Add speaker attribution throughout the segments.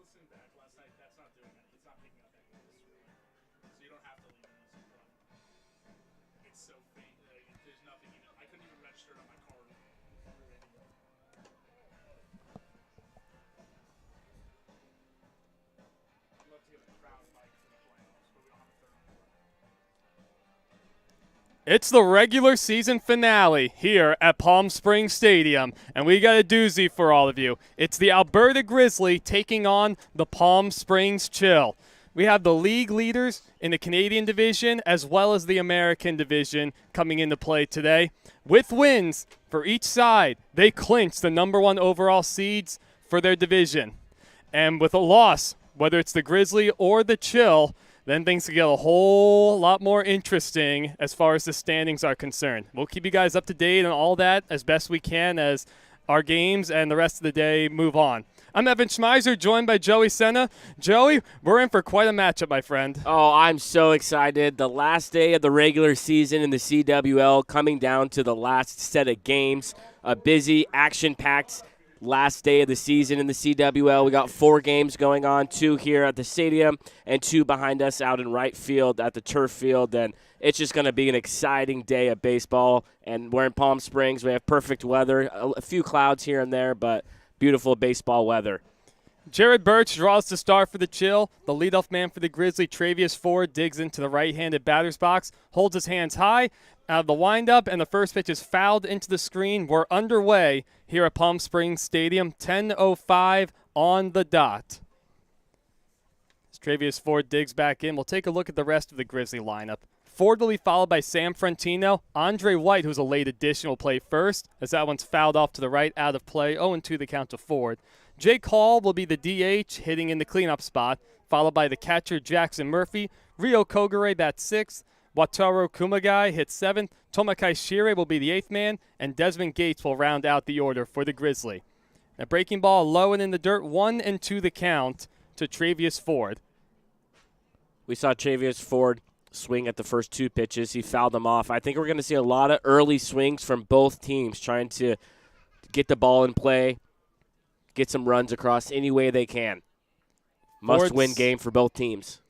Speaker 1: listening back last night. That's not doing it. It's not picking up any of this, really. So you don't have to leave the music, but it's so faint. There's nothing even. I couldn't even register it on my card through radio. I'd love to get a crowd mic for the playoffs, but we don't have a third one.
Speaker 2: It's the regular season finale here at Palm Springs Stadium, and we got a doozy for all of you. It's the Alberta Grizzly taking on the Palm Springs Chill. We have the league leaders in the Canadian division as well as the American division coming into play today. With wins for each side, they clinch the number 1 overall seeds for their division. And with a loss, whether it's the Grizzly or the Chill, then things can get a whole lot more interesting as far as the standings are concerned. We'll keep you guys up to date on all that as best we can as our games and the rest of the day move on. I'm Evan Schmeiser, joined by Joey Senna. Joey, we're in for quite a matchup, my friend.
Speaker 3: Oh, I'm so excited. The last day of the regular season in the CWL, coming down to the last set of games. A busy, action-packed last day of the season in the CWL. We got 4 games going on, 2 here at the stadium and 2 behind us out in right field at the turf field. And it's just going to be an exciting day of baseball. And we're in Palm Springs. We have perfect weather, a few clouds here and there, but beautiful baseball weather.
Speaker 2: Jared Birch draws the start for the Chill. The leadoff man for the Grizzly, Travius Ford, digs into the right-handed batter's box, holds his hands high out of the windup, and the first pitch is fouled into the screen. We're underway here at Palm Springs Stadium, 10:05 on the dot. As Travius Ford digs back in, we'll take a look at the rest of the Grizzly lineup. Ford will be followed by Sam Frantino. Andre White, who's a late addition, will play first, as that one's fouled off to the right, out of play, 0-2 the count to Ford. Jake Hall will be the DH, hitting in the cleanup spot, followed by the catcher Jackson Murphy. Rio Kogure bats 6th. Wataru Kumagai hits 7th. Tomakai Shire will be the 8th man, and Desmond Gates will round out the order for the Grizzly. A breaking ball low and in the dirt, 1-2 the count to Travius Ford.
Speaker 3: We saw Travius Ford swing at the first 2 pitches. He fouled them off. I think we're going to see a lot of early swings from both teams trying to get the ball in play, get some runs across any way they can. Must-win game for both teams.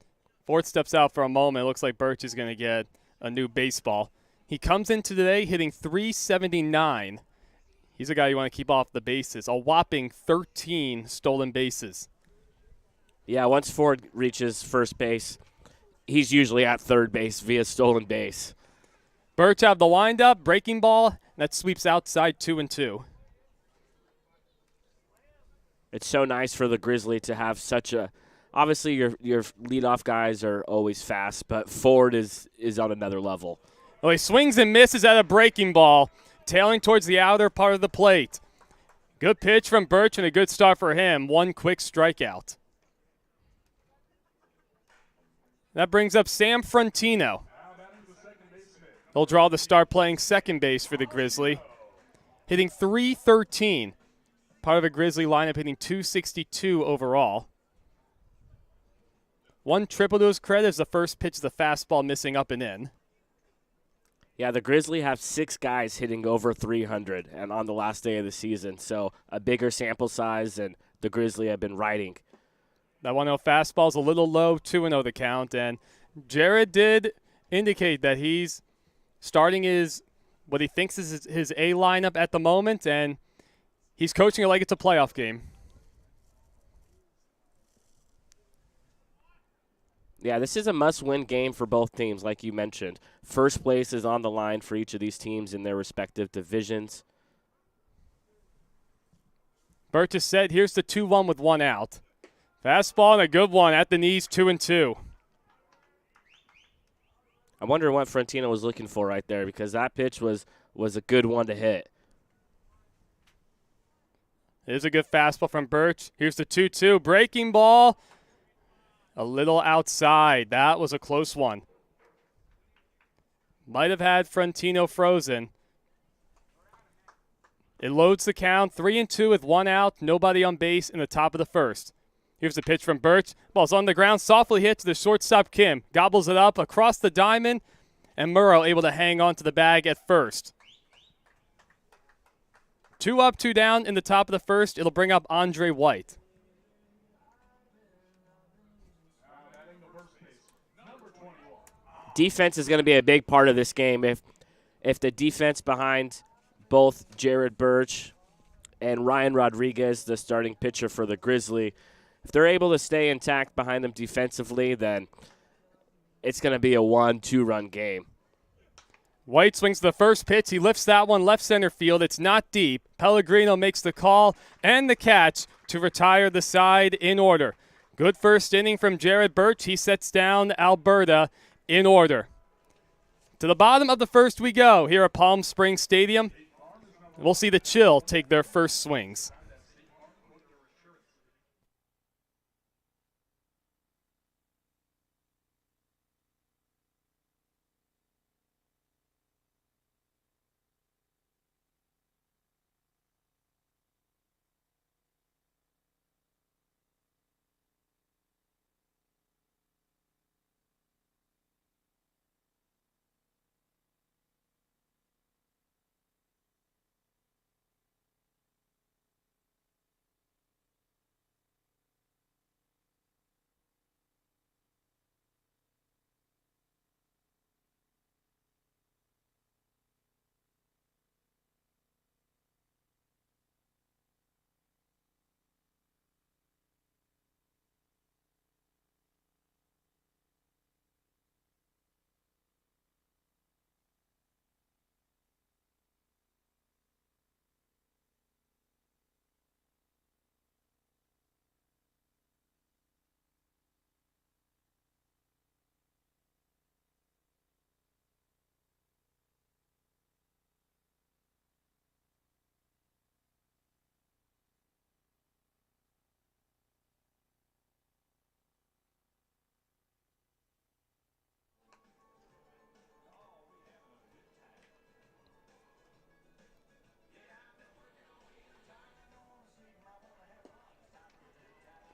Speaker 2: Ford steps out for a moment. It looks like Birch is going to get a new baseball. He comes into today hitting .379. He's a guy you want to keep off the bases. A whopping 13 stolen bases.
Speaker 3: Yeah, once Ford reaches first base, he's usually at third base via stolen base.
Speaker 2: Birch out of the windup, breaking ball, that sweeps outside 2-2.
Speaker 3: It's so nice for the Grizzly to have such a – obviously your leadoff guys are always fast, but Ford is on another level.
Speaker 2: Well, he swings and misses at a breaking ball, tailing towards the outer part of the plate. Good pitch from Birch and a good start for him. 1 quick strikeout. That brings up Sam Frantino. He'll draw the start playing second base for the Grizzly. Hitting .313. Part of a Grizzly lineup hitting .262 overall. 1 triple to his credit as the first pitch is the fastball missing up and in.
Speaker 3: Yeah, the Grizzly have 6 guys hitting over 300 and on the last day of the season, so a bigger sample size than the Grizzly have been riding.
Speaker 2: That 1-0 fastball is a little low, 2-0 the count, and Jared did indicate that he's starting what he thinks is his A lineup at the moment, and he's coaching it like it's a playoff game.
Speaker 3: Yeah, this is a must-win game for both teams, like you mentioned. First place is on the line for each of these teams in their respective divisions.
Speaker 2: Birch is set. Here's the 2-1 with 1 out. Fastball and a good one at the knees, 2-2.
Speaker 3: I wonder what Frantino was looking for right there because that pitch was a good one to hit.
Speaker 2: Here's a good fastball from Birch. Here's the 2-2. Breaking ball. A little outside. That was a close one. Might have had Frantino frozen. It loads the count. 3-2 with 1 out. Nobody on base in the top of the first. Here's the pitch from Birch. Ball's on the ground. Softly hit to the shortstop, Kim. Gobbles it up across the diamond. And Murrow able to hang on to the bag at first. 2 up, 2 down in the top of the first. It'll bring up Andre White.
Speaker 3: defense is going to be a big part of this game. If the defense behind both Jared Birch and Ryan Rodriguez, the starting pitcher for the Grizzly, if they're able to stay intact behind them defensively, then it's going to be a 1-2 run game.
Speaker 2: White swings the first pitch. He lifts that one left center field. It's not deep. Pellegrino makes the call and the catch to retire the side in order. Good first inning from Jared Birch. He sets down Alberta in order. To the bottom of the first we go here at Palm Springs Stadium. We'll see the Chill take their first swings.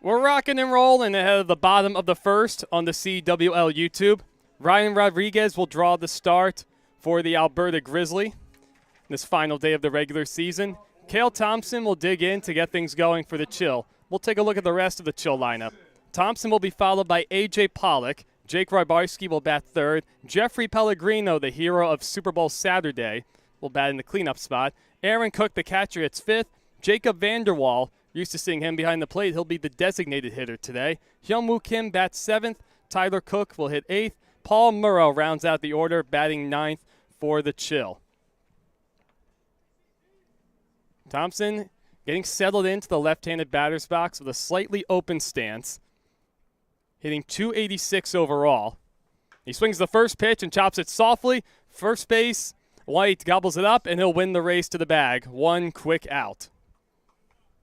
Speaker 2: We're rocking and rolling ahead of the bottom of the first on the CWL YouTube. Ryan Rodriguez will draw the start for the Alberta Grizzly this final day of the regular season. Cale Thompson will dig in to get things going for the Chill. We'll take a look at the rest of the Chill lineup. Thompson will be followed by A.J. Pollock. Jake Rybarski will bat third. Jeffrey Pellegrino, the hero of Super Bowl Saturday, will bat in the cleanup spot. Aaron Cook, the catcher, hits fifth. Jacob Vanderwall, used to seeing him behind the plate. He'll be the designated hitter today. Hyunwoo Kim bats seventh. Tyler Cook will hit eighth. Paul Murrow rounds out the order, batting ninth for the Chill. Thompson getting settled into the left-handed batter's box with a slightly open stance, hitting .286 overall. He swings the first pitch and chops it softly. First base, White gobbles it up, and he'll win the race to the bag. One quick out.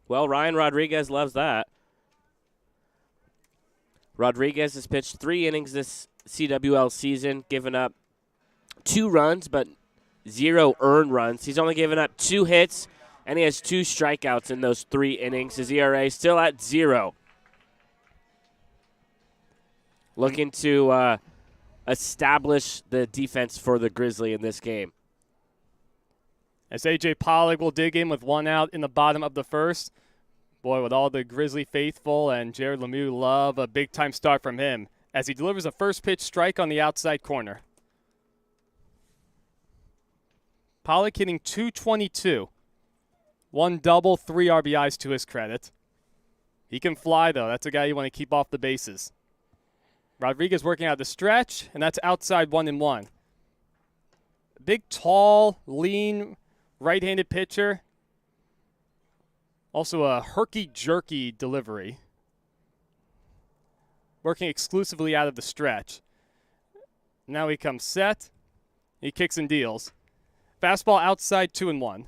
Speaker 3: Well, Ryan Rodriguez loves that. Rodriguez has pitched 3 innings this CWL season, given up 2 runs but 0 earned runs. He's only given up 2 hits, and he has 2 strikeouts in those 3 innings. His ERA is still at 0. Looking to establish the defense for the Grizzly in this game.
Speaker 2: As A.J. Pollock will dig in with 1 out in the bottom of the first. Boy, with all the Grizzly faithful and Jared Lemieux love a big-time start from him as he delivers a first-pitch strike on the outside corner. Pollock hitting .222. 1 double, 3 RBIs to his credit. He can fly, though. That's a guy you want to keep off the bases. Rodriguez working out the stretch, and that's outside 1-1. Big, tall, lean, right-handed pitcher. Also a herky-jerky delivery. Working exclusively out of the stretch. Now he comes set. He kicks and deals. Fastball outside 2-1. We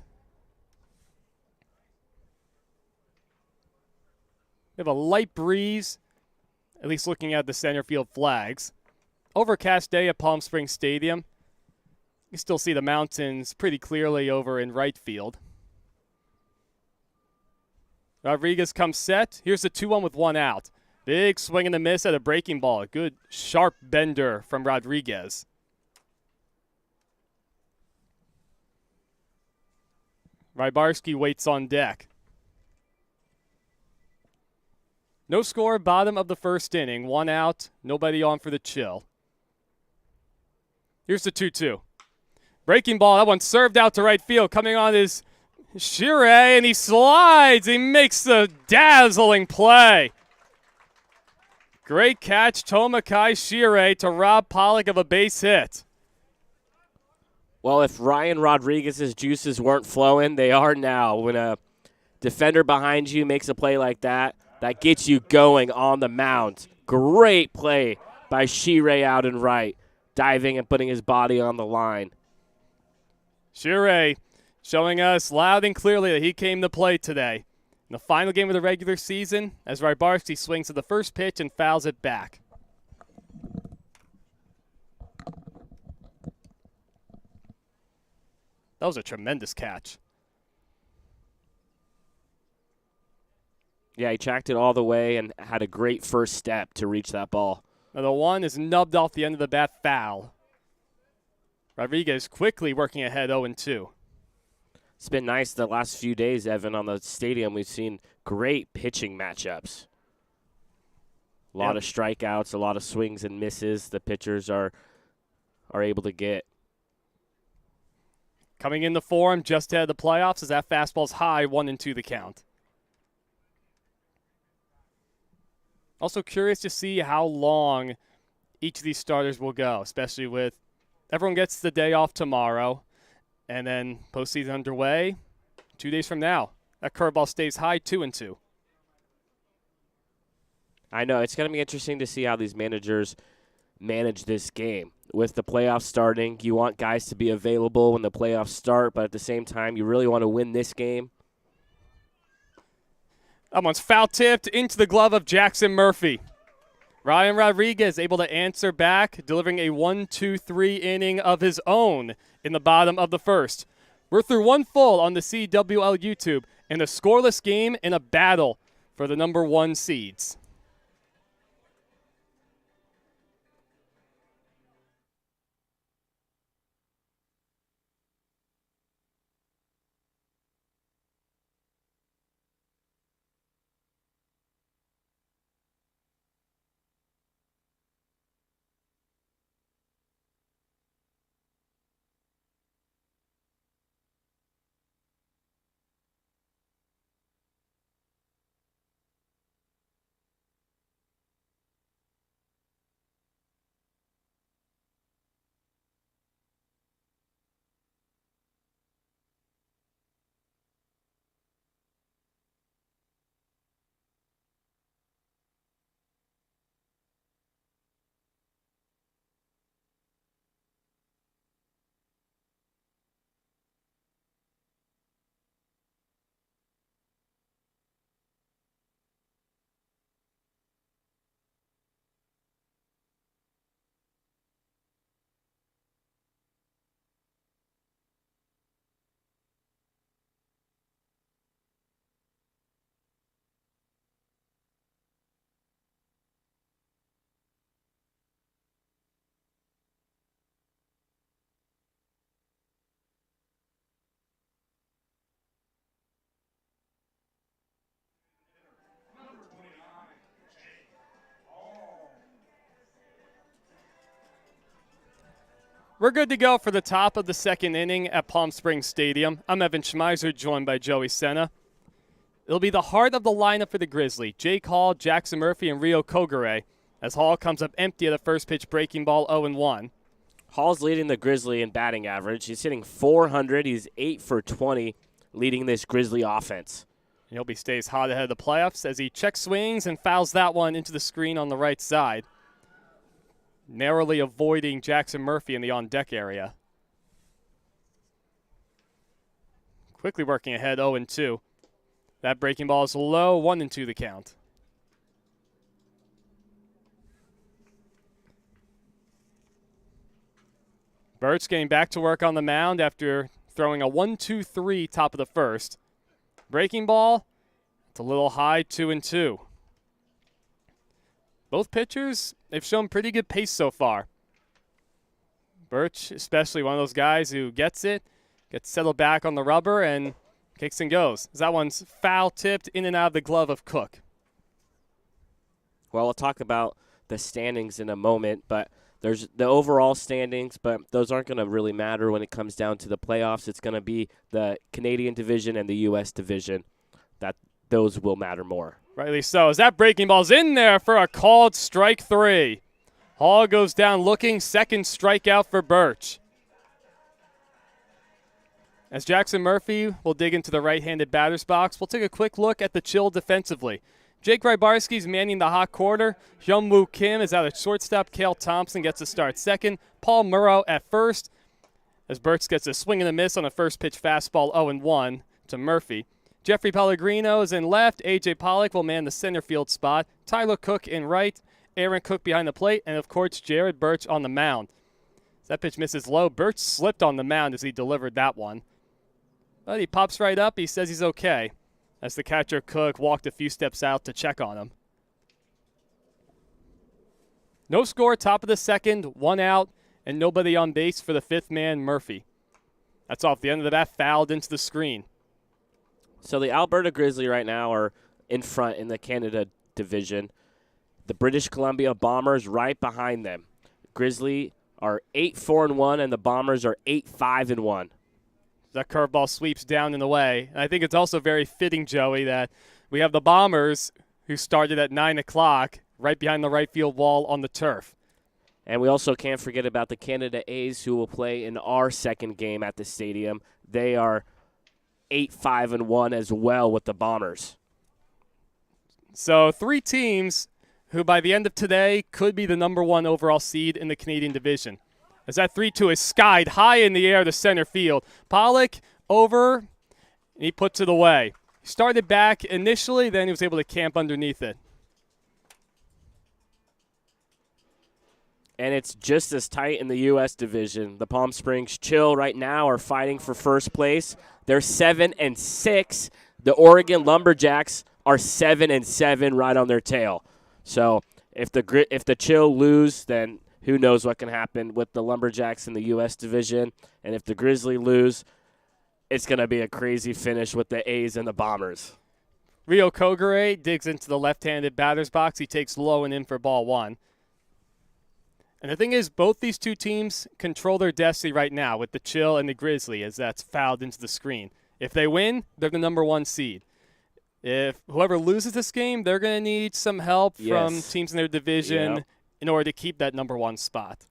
Speaker 2: have a light breeze, at least looking at the center field flags. Overcast day at Palm Springs Stadium. You still see the mountains pretty clearly over in right field. Rodriguez comes set. Here's the 2-1 with 1 out. Big swing and a miss at a breaking ball. A good sharp bender from Rodriguez. Rybarski waits on deck. No score, bottom of the first inning. 1 out, nobody on for the Chill. Here's the 2-2. Breaking ball, that one served out to right field. Coming on is Shire, and he slides. He makes the dazzling play. Great catch, Tomakai Shire, to rob Pollock of a base hit.
Speaker 3: Well, if Ryan Rodriguez's juices weren't flowing, they are now. When a defender behind you makes a play like that, that gets you going on the mound. Great play by Shire out and right, diving and putting his body on the line.
Speaker 2: Shire showing us loud and clearly that he came to play today. In the final game of the regular season, as Rybarski swings at the first pitch and fouls it back. That was a tremendous catch.
Speaker 3: Yeah, he tracked it all the way and had a great first step to reach that ball.
Speaker 2: Now the one is nubbed off the end of the bat, foul. Rodriguez quickly working ahead 0-2.
Speaker 3: It's been nice the last few days, Evan, on the stadium. We've seen great pitching matchups. A lot of strikeouts, a lot of swings and misses the pitchers are able to get.
Speaker 2: Coming into form just ahead of the playoffs as that fastball's high, 1-2 the count. Also curious to see how long each of these starters will go, especially with everyone gets the day off tomorrow, and then postseason underway 2 days from now. That curveball stays high, 2-2.
Speaker 3: I know. It's going to be interesting to see how these managers manage this game. With the playoffs starting, you want guys to be available when the playoffs start, but at the same time, you really want to win this game.
Speaker 2: That one's foul-tipped into the glove of Jackson Murphy. Ryan Rodriguez able to answer back, delivering a 1-2-3 inning of his own in the bottom of the first. We're through one full on the CWL YouTube, and a scoreless game in a battle for the number 1 seeds. We're good to go for the top of the second inning at Palm Springs Stadium. I'm Evan Schmeiser, joined by Joey Senna. It'll be the heart of the lineup for the Grizzly. Jake Hall, Jackson Murphy, and Rio Kogure, as Hall comes up empty at a first pitch breaking ball 0-1.
Speaker 3: Hall's leading the Grizzly in batting average. He's hitting .400. He's 8 for 20, leading this Grizzly offense.
Speaker 2: He hope he stays hot ahead of the playoffs as he check swings and fouls that one into the screen on the right side, narrowly avoiding Jackson Murphy in the on-deck area. Quickly working ahead 0-2. That breaking ball is low, 1-2 the count. Birch getting back to work on the mound after throwing a 1-2-3 top of the first. Breaking ball, it's a little high, 2-2. Both pitchers, they've shown pretty good pace so far. Birch, especially one of those guys who gets it, gets settled back on the rubber, and kicks and goes. That one's foul-tipped in and out of the glove of Cook.
Speaker 3: Well, we'll talk about the standings in a moment, but There's the overall standings, but those aren't going to really matter when it comes down to the playoffs. It's going to be the Canadian division and the U.S. division that those will matter more.
Speaker 2: Rightly so. As that breaking ball's in there for a called strike 3. Hall goes down looking. Second strikeout for Birch. As Jackson Murphy will dig into the right-handed batter's box, we'll take a quick look at the Chill defensively. Jake Rybarski's manning the hot corner. Hyung-Woo Kim is out at shortstop. Cale Thompson gets to start second. Paul Murrow at first. As Birch gets a swing and a miss on a first pitch fastball 0-1 to Murphy. Jeffrey Pellegrino is in left. A.J. Pollock will man the center field spot. Tyler Cook in right. Aaron Cook behind the plate. And, of course, Jared Birch on the mound. As that pitch misses low, Birch slipped on the mound as he delivered that one. But he pops right up. He says he's okay. As the catcher Cook walked a few steps out to check on him. No score, top of the second, 1 out, and nobody on base for the fifth man, Murphy. That's off the end of the bat, fouled into the screen.
Speaker 3: So the Alberta Grizzly right now are in front in the Canada division. The British Columbia Bombers right behind them. Grizzly are 8-4-1, and the Bombers are 8-5-1.
Speaker 2: That curveball sweeps down in the way. And I think it's also very fitting, Joey, that we have the Bombers who started at 9 o'clock right behind the right field wall on the turf.
Speaker 3: And we also can't forget about the Canada A's who will play in our second game at the stadium. They are 8-5-1 as well with the Bombers.
Speaker 2: So 3 teams who by the end of today could be the number 1 overall seed in the Canadian division. As that 3-2 is skied high in the air to center field. Pollock over, and he puts it away. He started back initially, then he was able to camp underneath it.
Speaker 3: And it's just as tight in the U.S. division. The Palm Springs Chill right now are fighting for first place. They're 7-6. The Oregon Lumberjacks are 7-7 right on their tail. So if the Chill lose, then who knows what can happen with the Lumberjacks in the U.S. division. And if the Grizzly lose, it's going to be a crazy finish with the A's and the Bombers.
Speaker 2: Rio Kogure digs into the left-handed batter's box. He takes low and in for ball 1. And the thing is, both these two teams control their destiny right now with the Chill and the Grizzly as that's fouled into the screen. If they win, they're the number 1 seed. If whoever loses this game, they're going to need some help from teams in their division in order to keep that number 1 spot.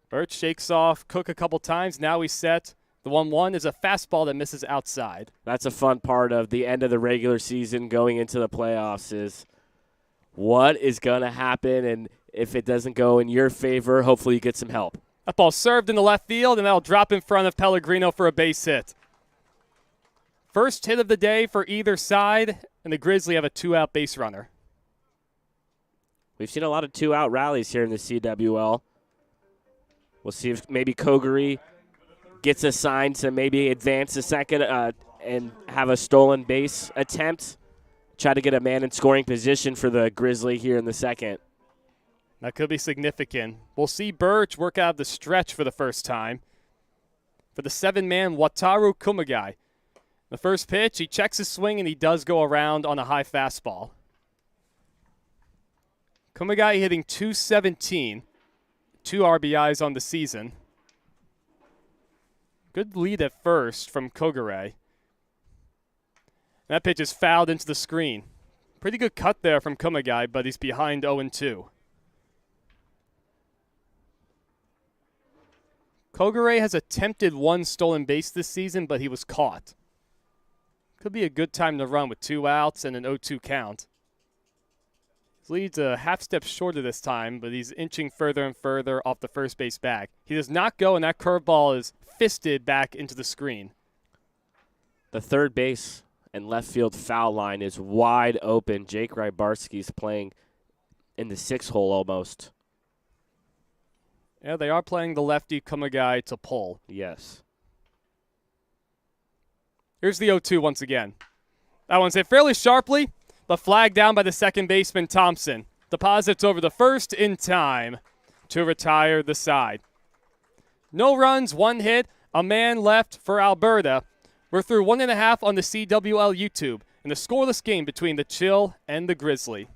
Speaker 2: Birch shakes off Cook a couple times. Now he's set. The 1-1 is a fastball that misses outside.
Speaker 3: That's a fun part of the end of the regular season going into the playoffs is what is going to happen, and if it doesn't go in your favor, hopefully you get some help.
Speaker 2: That ball served in the left field, and that'll drop in front of Pellegrino for a base hit. First hit of the day for either side, and the Grizzly have a 2-out base runner.
Speaker 3: We've seen a lot of 2-out rallies here in the CWL. We'll see if maybe Kogure gets assigned to maybe advance a second and have a stolen base attempt. Try to get a man in scoring position for the Grizzly here in the second.
Speaker 2: That could be significant. We'll see Birch work out of the stretch for the first time. For the 7-man, Wataru Kumagai. The first pitch, he checks his swing, and he does go around on a high fastball. Kumagai hitting .217, 2 RBIs on the season. Good lead at first from Kogure. That pitch is fouled into the screen. Pretty good cut there from Kumagai, but he's behind 0-2. Kogure has attempted 1 stolen base this season, but he was caught. Could be a good time to run with 2 outs and an 0-2 count. His lead's a half step shorter this time, but he's inching further and further off the first base bag. He does not go, and that curveball is fisted back into the screen.
Speaker 3: The third base and left field foul line is wide open. Jake Rybarski's playing in the 6 hole almost.
Speaker 2: Yeah, they are playing the lefty Kumagai to pull.
Speaker 3: Yes.
Speaker 2: Here's the 0-2 once again. That one's hit fairly sharply, but flagged down by the second baseman Thompson. Deposits over the first in time to retire the side. No runs, 1 hit, a man left for Alberta. We're through 1.5 on the CWL YouTube in the scoreless game between the Chill and the Grizzly.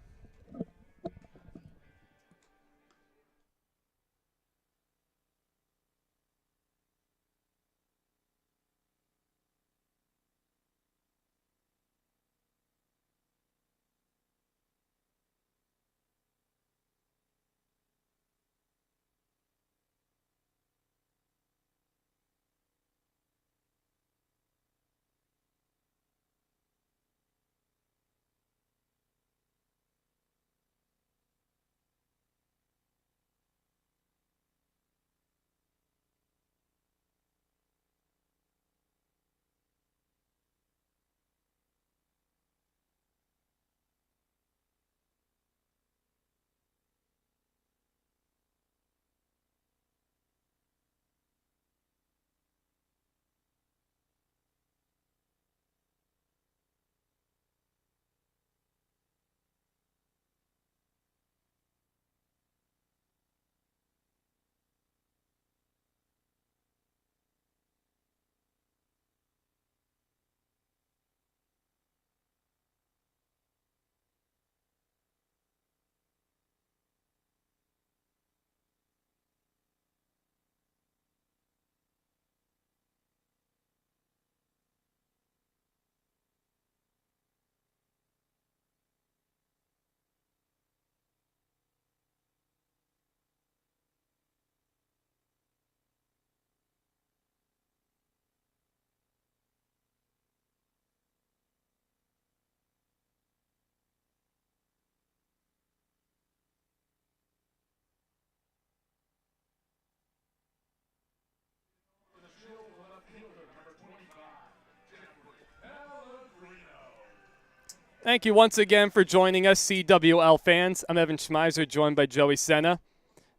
Speaker 2: Thank you once again for joining us, CWL fans. I'm Evan Schmeiser, joined by Joey Senna.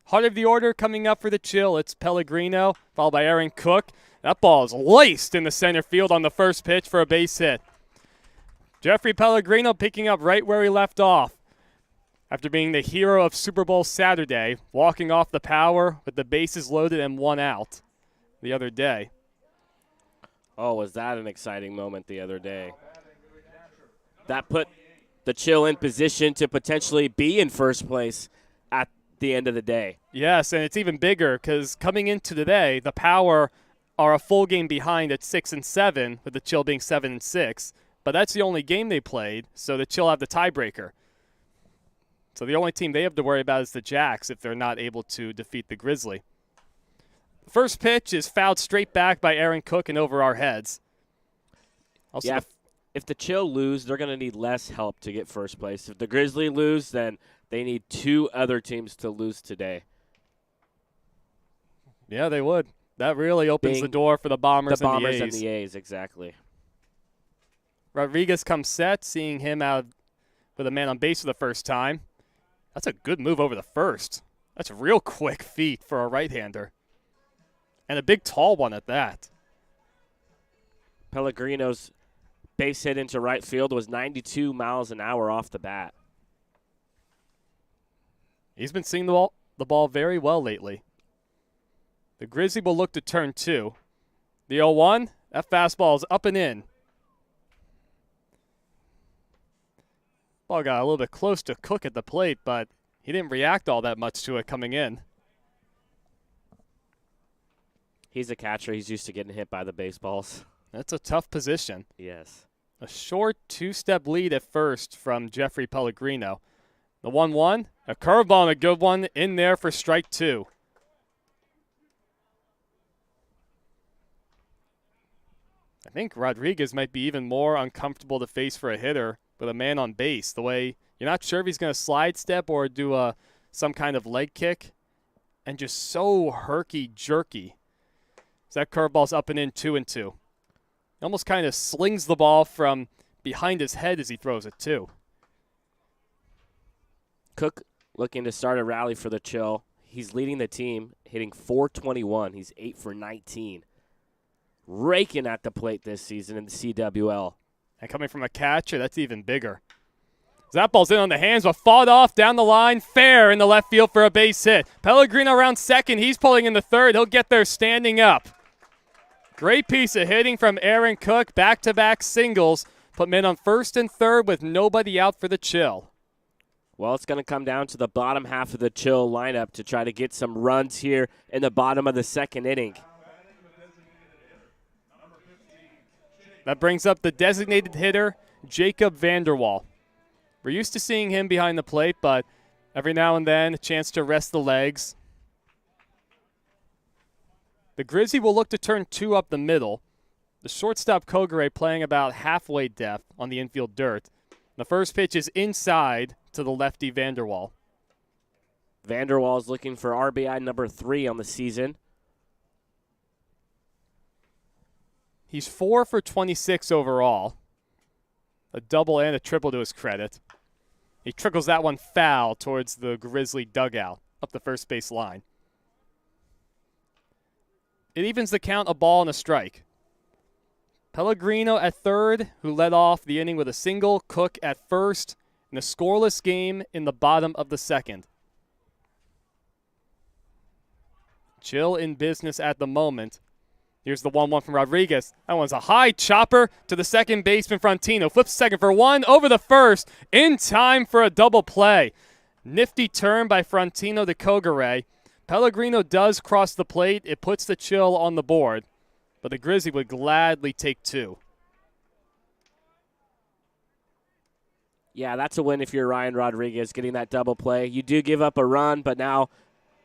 Speaker 2: Heart of the order coming up for the Chill. It's Pellegrino, followed by Aaron Cook. That ball is laced in the center field on the first pitch for a base hit. Jeffrey Pellegrino picking up right where he left off. After being the hero of Super Bowl Saturday, walking off the power with the bases loaded and 1 out the other day.
Speaker 3: Oh, was that an exciting moment the other day? That put the Chill in position to potentially be in first place at the end of the day.
Speaker 2: Yes, and it's even bigger because coming into today, the Power are a full game behind at 6 and 7, with the Chill being 7 and 6. But that's the only game they played, so the Chill have the tiebreaker. So the only team they have to worry about is the Jacks if they're not able to defeat the Grizzly. The first pitch is fouled straight back by Aaron Cook and over our heads. Also,
Speaker 3: yeah, if the Chill lose, they're going to need less help to get first place. If the Grizzly lose, then they need 2 other teams to lose today.
Speaker 2: Yeah, they would. That really opens the door for the Bombers,
Speaker 3: the Bombers
Speaker 2: and the A's.
Speaker 3: And the A's, exactly.
Speaker 2: Rodriguez comes set, seeing him out with a man on base for the first time. That's a good move over the first. That's a real quick feat for a right-hander. And a big, tall one at that.
Speaker 3: Pellegrino's base hit into right field was 92 miles an hour off the bat.
Speaker 2: He's been seeing the ball very well lately. The Grizzly will look to turn 2. The 0-1, that fastball is up and in. Ball got a little bit close to Cook at the plate, but he didn't react all that much to it coming in.
Speaker 3: He's a catcher. He's used to getting hit by the baseballs.
Speaker 2: That's a tough position.
Speaker 3: Yes.
Speaker 2: A short 2-step lead at first from Jeffrey Pellegrino. The 1-1, a curveball and a good one in there for strike 2. I think Rodriguez might be even more uncomfortable to face for a hitter with a man on base. The way you're not sure if he's going to slide step or do some kind of leg kick, and just so herky-jerky. So that curveball's up and in, 2-2. He almost kind of slings the ball from behind his head as he throws it, too.
Speaker 3: Cook looking to start a rally for the Chill. He's leading the team, hitting .421. He's 8 for 19. Raking at the plate this season in the CWL.
Speaker 2: And coming from a catcher, that's even bigger. That ball's in on the hands, but fought off down the line. Fair in the left field for a base hit. Pellegrino around second. He's pulling in the third. He'll get there standing up. Great piece of hitting from Aaron Cook. Back-to-back singles. Put men on first and third with nobody out for the Chill.
Speaker 3: Well, it's going to come down to the bottom half of the Chill lineup to try to get some runs here in the bottom of the second inning.
Speaker 2: That brings up the designated hitter, Jacob Vanderwall. We're used to seeing him behind the plate, but every now and then a chance to rest the legs. The Grizzly will look to turn 2 up the middle. The shortstop Kogure playing about halfway depth on the infield dirt. The first pitch is inside to the lefty Vanderwall.
Speaker 3: Vanderwall is looking for RBI number 3 on the season.
Speaker 2: He's 4 for 26 overall. A double and a triple to his credit. He trickles that one foul towards the Grizzly dugout up the first base line. It evens the count, a ball and a strike. Pellegrino at third, who led off the inning with a single. Cook at first in a scoreless game in the bottom of the second. Chill in business at the moment. Here's the 1-1 from Rodriguez. That one's a high chopper to the second baseman, Frontino. Flips second for 1, over the first, in time for a double play. Nifty turn by Frontino to Kogure. Pellegrino does cross the plate. It puts the Chill on the board, but the Grizzly would gladly take 2.
Speaker 3: Yeah, that's a win if you're Ryan Rodriguez getting that double play. You do give up a run, but now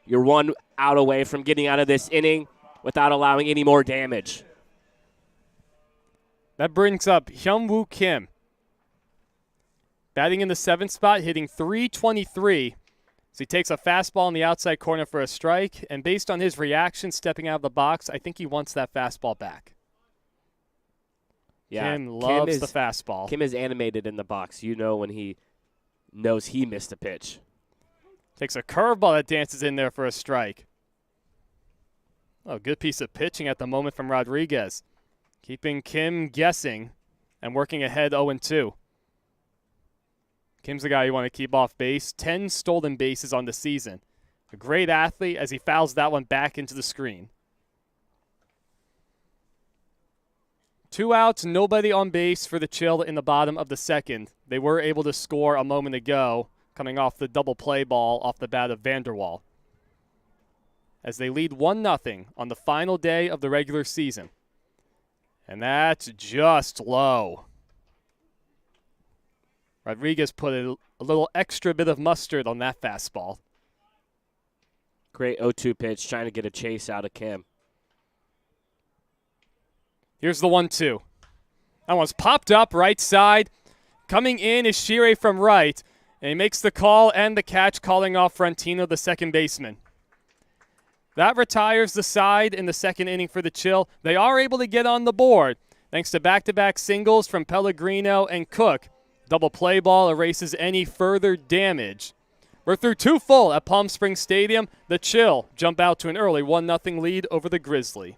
Speaker 3: you're 1 out away from getting out of this inning without allowing any more damage.
Speaker 2: That brings up Hyunwoo Kim. Batting in the 7th spot, hitting .323. So he takes a fastball in the outside corner for a strike, and based on his reaction stepping out of the box, I think he wants that fastball back.
Speaker 3: Yeah,
Speaker 2: Kim loves the fastball.
Speaker 3: Kim is animated in the box. You know when he knows he missed a pitch.
Speaker 2: Takes a curveball that dances in there for a strike. Oh, good piece of pitching at the moment from Rodriguez. Keeping Kim guessing and working ahead 0-2. Kim's the guy you want to keep off base. 10 stolen bases on the season. A great athlete as he fouls that one back into the screen. 2 outs, nobody on base for the Chill in the bottom of the second. They were able to score a moment ago, coming off the double play ball off the bat of Vanderwall. As they lead 1-0 on the final day of the regular season. And that's just low. Rodriguez put a little extra bit of mustard on that fastball.
Speaker 3: Great 0-2 pitch, trying to get a chase out of Kim.
Speaker 2: Here's the 1-2. That one's popped up right side. Coming in is Shire from right. And he makes the call and the catch, calling off Frantino, the second baseman. That retires the side in the second inning for the Chill. They are able to get on the board thanks to back-to-back singles from Pellegrino and Cook. Double play ball erases any further damage. We're through 2 full at Palm Springs Stadium. The Chill jump out to an early 1-0 lead over the Grizzly.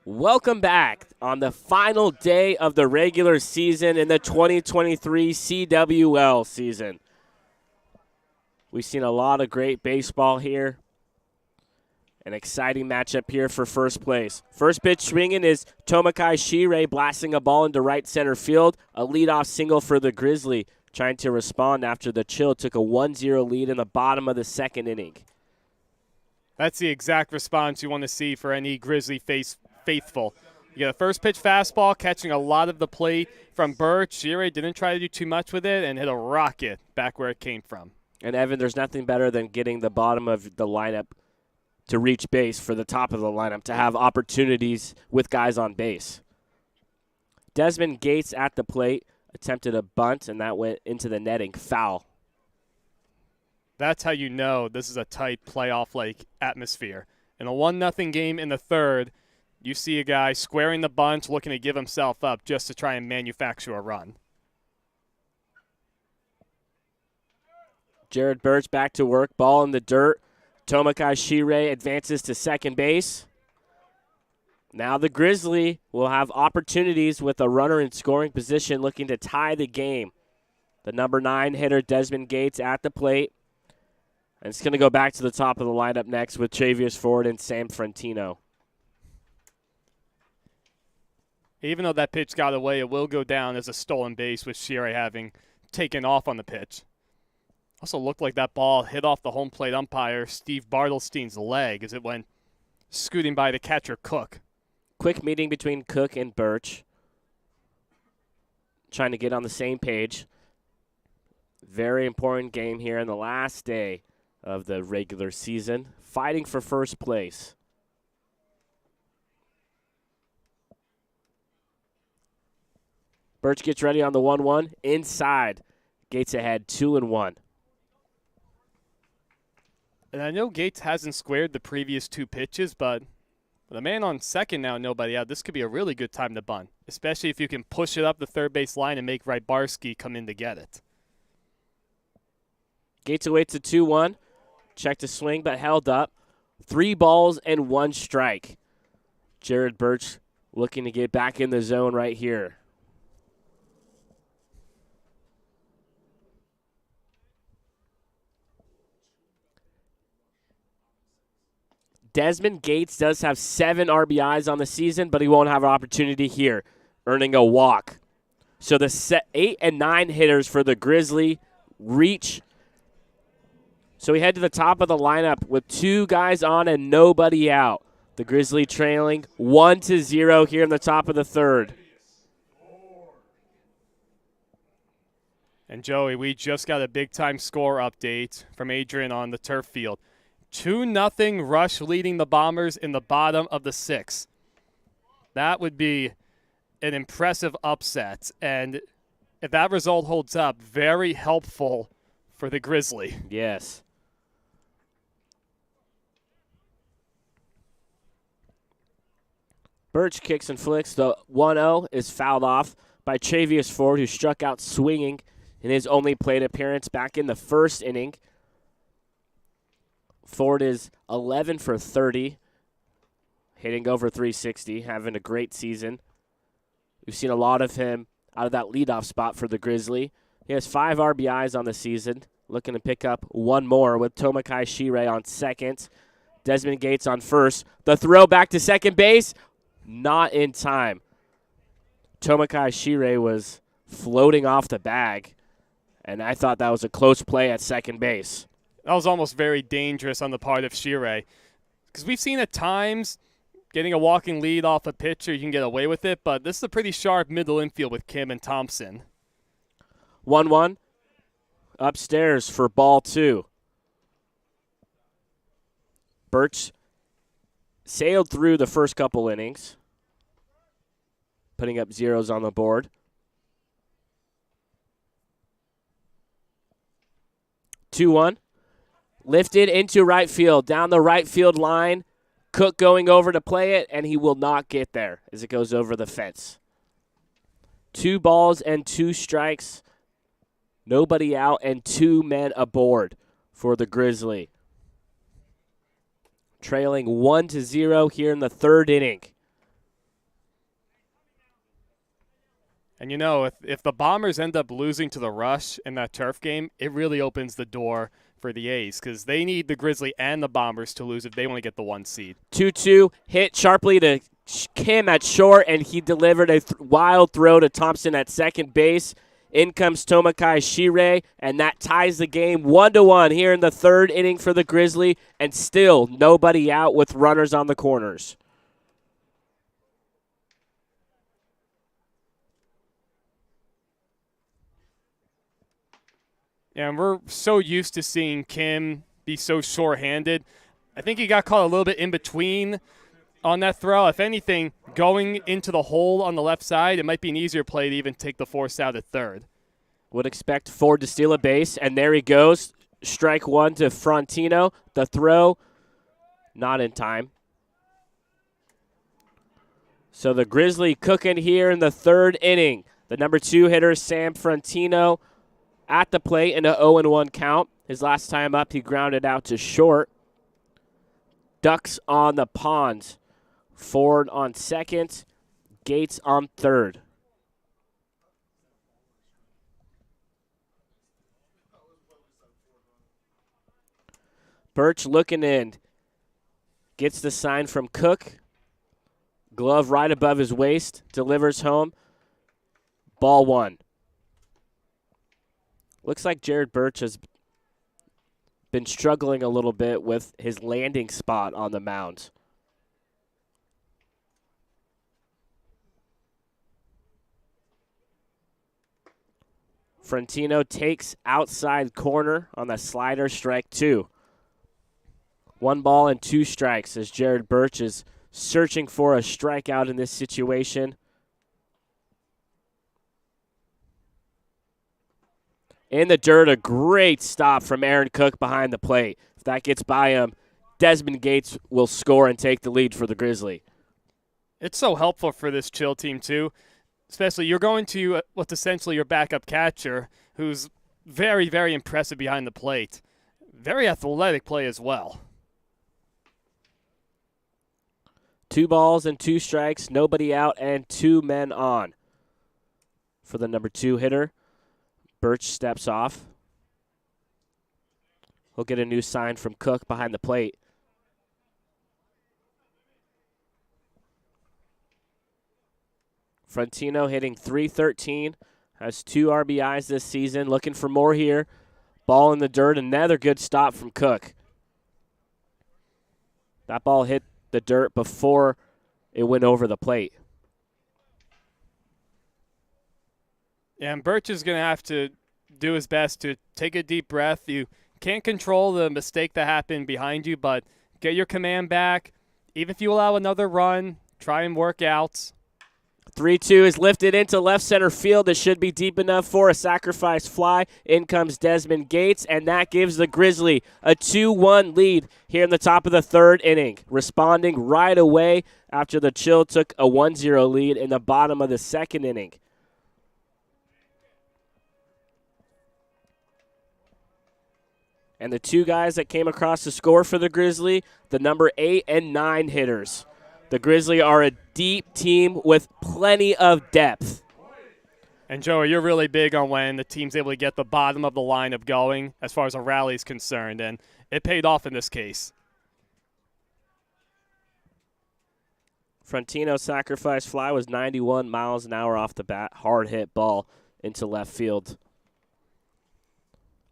Speaker 3: Welcome back on the final day of the regular season in the 2023 CWL season. We've seen a lot of great baseball here. An exciting matchup here for first place. First pitch swinging is Tomakai Shire blasting a ball into right center field. A leadoff single for the Grizzly, trying to respond after the Chill took a 1-0 lead in the bottom of the second inning.
Speaker 2: That's the exact response you want to see for any Grizzly faithful. You get a first pitch fastball, catching a lot of the play from Birch. Shire didn't try to do too much with it and hit a rocket back where it came from.
Speaker 3: And Evan, there's nothing better than getting the bottom of the lineup to reach base for the top of the lineup, to have opportunities with guys on base. Desmond Gates at the plate attempted a bunt, and that went into the netting. Foul.
Speaker 2: That's how you know this is a tight playoff-like atmosphere. In a 1-0 game in the third, you see a guy squaring the bunt, looking to give himself up just to try and manufacture a run.
Speaker 3: Jared Birch back to work, ball in the dirt. Tomakai Shire advances to second base. Now the Grizzly will have opportunities with a runner in scoring position looking to tie the game. The number 9 hitter, Desmond Gates, at the plate. And it's going to go back to the top of the lineup next with Travius Ford and Sam Frantino.
Speaker 2: Even though that pitch got away, it will go down as a stolen base with Shire having taken off on the pitch. Also looked like that ball hit off the home plate umpire, Steve Bartelstein's leg, as it went scooting by the catcher, Cook.
Speaker 3: Quick meeting between Cook and Birch. Trying to get on the same page. Very important game here in the last day of the regular season. Fighting for first place. Birch gets ready on the 1-1. Inside. Gates ahead 2-1.
Speaker 2: And I know Gates hasn't squared the previous 2 pitches, but with a man on second now, nobody out, this could be a really good time to bunt, especially if you can push it up the third base line and make Rybarski come in to get it.
Speaker 3: Gates awaits a 2-1. Checked to swing, but held up. 3 balls and 1 strike. Jared Birch looking to get back in the zone right here. Desmond Gates does have 7 RBIs on the season, but he won't have an opportunity here, earning a walk. So the 8 and 9 hitters for the Grizzly reach. So we head to the top of the lineup with 2 guys on and nobody out. The Grizzly trailing 1-0 here in the top of the third.
Speaker 2: And Joey, we just got a big-time score update from Adrian on the turf field. 2-0 Rush leading the Bombers in the bottom of the 6th. That would be an impressive upset. And if that result holds up, very helpful for the Grizzly.
Speaker 3: Yes. Birch kicks and flicks. The 1-0 is fouled off by Travius Ford, who struck out swinging in his only plate appearance back in the first inning. Ford is 11 for 30, hitting over 360, having a great season. We've seen a lot of him out of that leadoff spot for the Grizzly. He has 5 RBIs on the season, looking to pick up 1 more with Tomakai Shirei on second. Desmond Gates on first. The throw back to second base, not in time. Tomakai Shirei was floating off the bag, and I thought that was a close play at second base.
Speaker 2: That was almost very dangerous on the part of Shirei. Because we've seen at times getting a walking lead off a pitcher, you can get away with it, but this is a pretty sharp middle infield with Kim and Thompson.
Speaker 3: 1-1 upstairs for ball 2. Birch sailed through the first couple innings, putting up zeros on the board. 2-1. Lifted into right field, down the right field line. Cook going over to play it, and he will not get there as it goes over the fence. 2 balls and 2 strikes. Nobody out and 2 men aboard for the Grizzly. Trailing 1-0 here in the third inning.
Speaker 2: And you know, if the Bombers end up losing to the Rush in that turf game, it really opens the door for the A's because they need the Grizzly and the Bombers to lose if they want to get the 1 seed.
Speaker 3: 2-2 hit sharply to Kim at short, and he delivered a wild throw to Thompson at second base. In comes Tomakai Shirei, and that ties the game 1-1 here in the third inning for the Grizzly, and still nobody out with runners on the corners.
Speaker 2: Yeah, and we're so used to seeing Kim be so sure-handed. I think he got caught a little bit in between on that throw. If anything, going into the hole on the left side, it might be an easier play to even take the force out at third.
Speaker 3: Would expect Ford to steal a base, and there he goes. Strike 1 to Frontino. The throw, not in time. So the Grizzly cooking here in the third inning. The number 2 hitter, Sam Frontino, at the plate in an 0-1 count. His last time up, he grounded out to short. Ducks on the pond. Ford on second. Gates on third. Birch looking in. Gets the sign from Cook. Glove right above his waist. Delivers home. Ball 1. Looks like Jared Birch has been struggling a little bit with his landing spot on the mound. Frontino takes outside corner on the slider, strike 2. 1 ball and 2 strikes as Jared Birch is searching for a strikeout in this situation. In the dirt, a great stop from Aaron Cook behind the plate. If that gets by him, Desmond Gates will score and take the lead for the Grizzly.
Speaker 2: It's so helpful for this Chill team, too. Especially, you're going to what's essentially your backup catcher, who's very, very impressive behind the plate. Very athletic play as well.
Speaker 3: 2 balls and 2 strikes, nobody out, and 2 men on. For the number 2 hitter, Birch steps off. We'll get a new sign from Cook behind the plate. Frontino hitting .313, has 2 RBIs this season, looking for more here. Ball in the dirt, another good stop from Cook. That ball hit the dirt before it went over the plate.
Speaker 2: Yeah, and Birch is going to have to do his best to take a deep breath. You can't control the mistake that happened behind you, but get your command back. Even if you allow another run, try and work out.
Speaker 3: 3-2 is lifted into left center field. It should be deep enough for a sacrifice fly. In comes Desmond Gates, and that gives the Grizzly a 2-1 lead here in the top of the 3rd inning. Responding right away after the Chill took a 1-0 lead in the bottom of the 2nd inning. And the 2 guys that came across to score for the Grizzly, the number 8 and 9 hitters. The Grizzly are a deep team with plenty of depth.
Speaker 2: And, Joey, you're really big on when the team's able to get the bottom of the lineup going as far as a rally is concerned, and it paid off in this case.
Speaker 3: Frontino's sacrifice fly was 91 miles an hour off the bat. Hard hit ball into left field.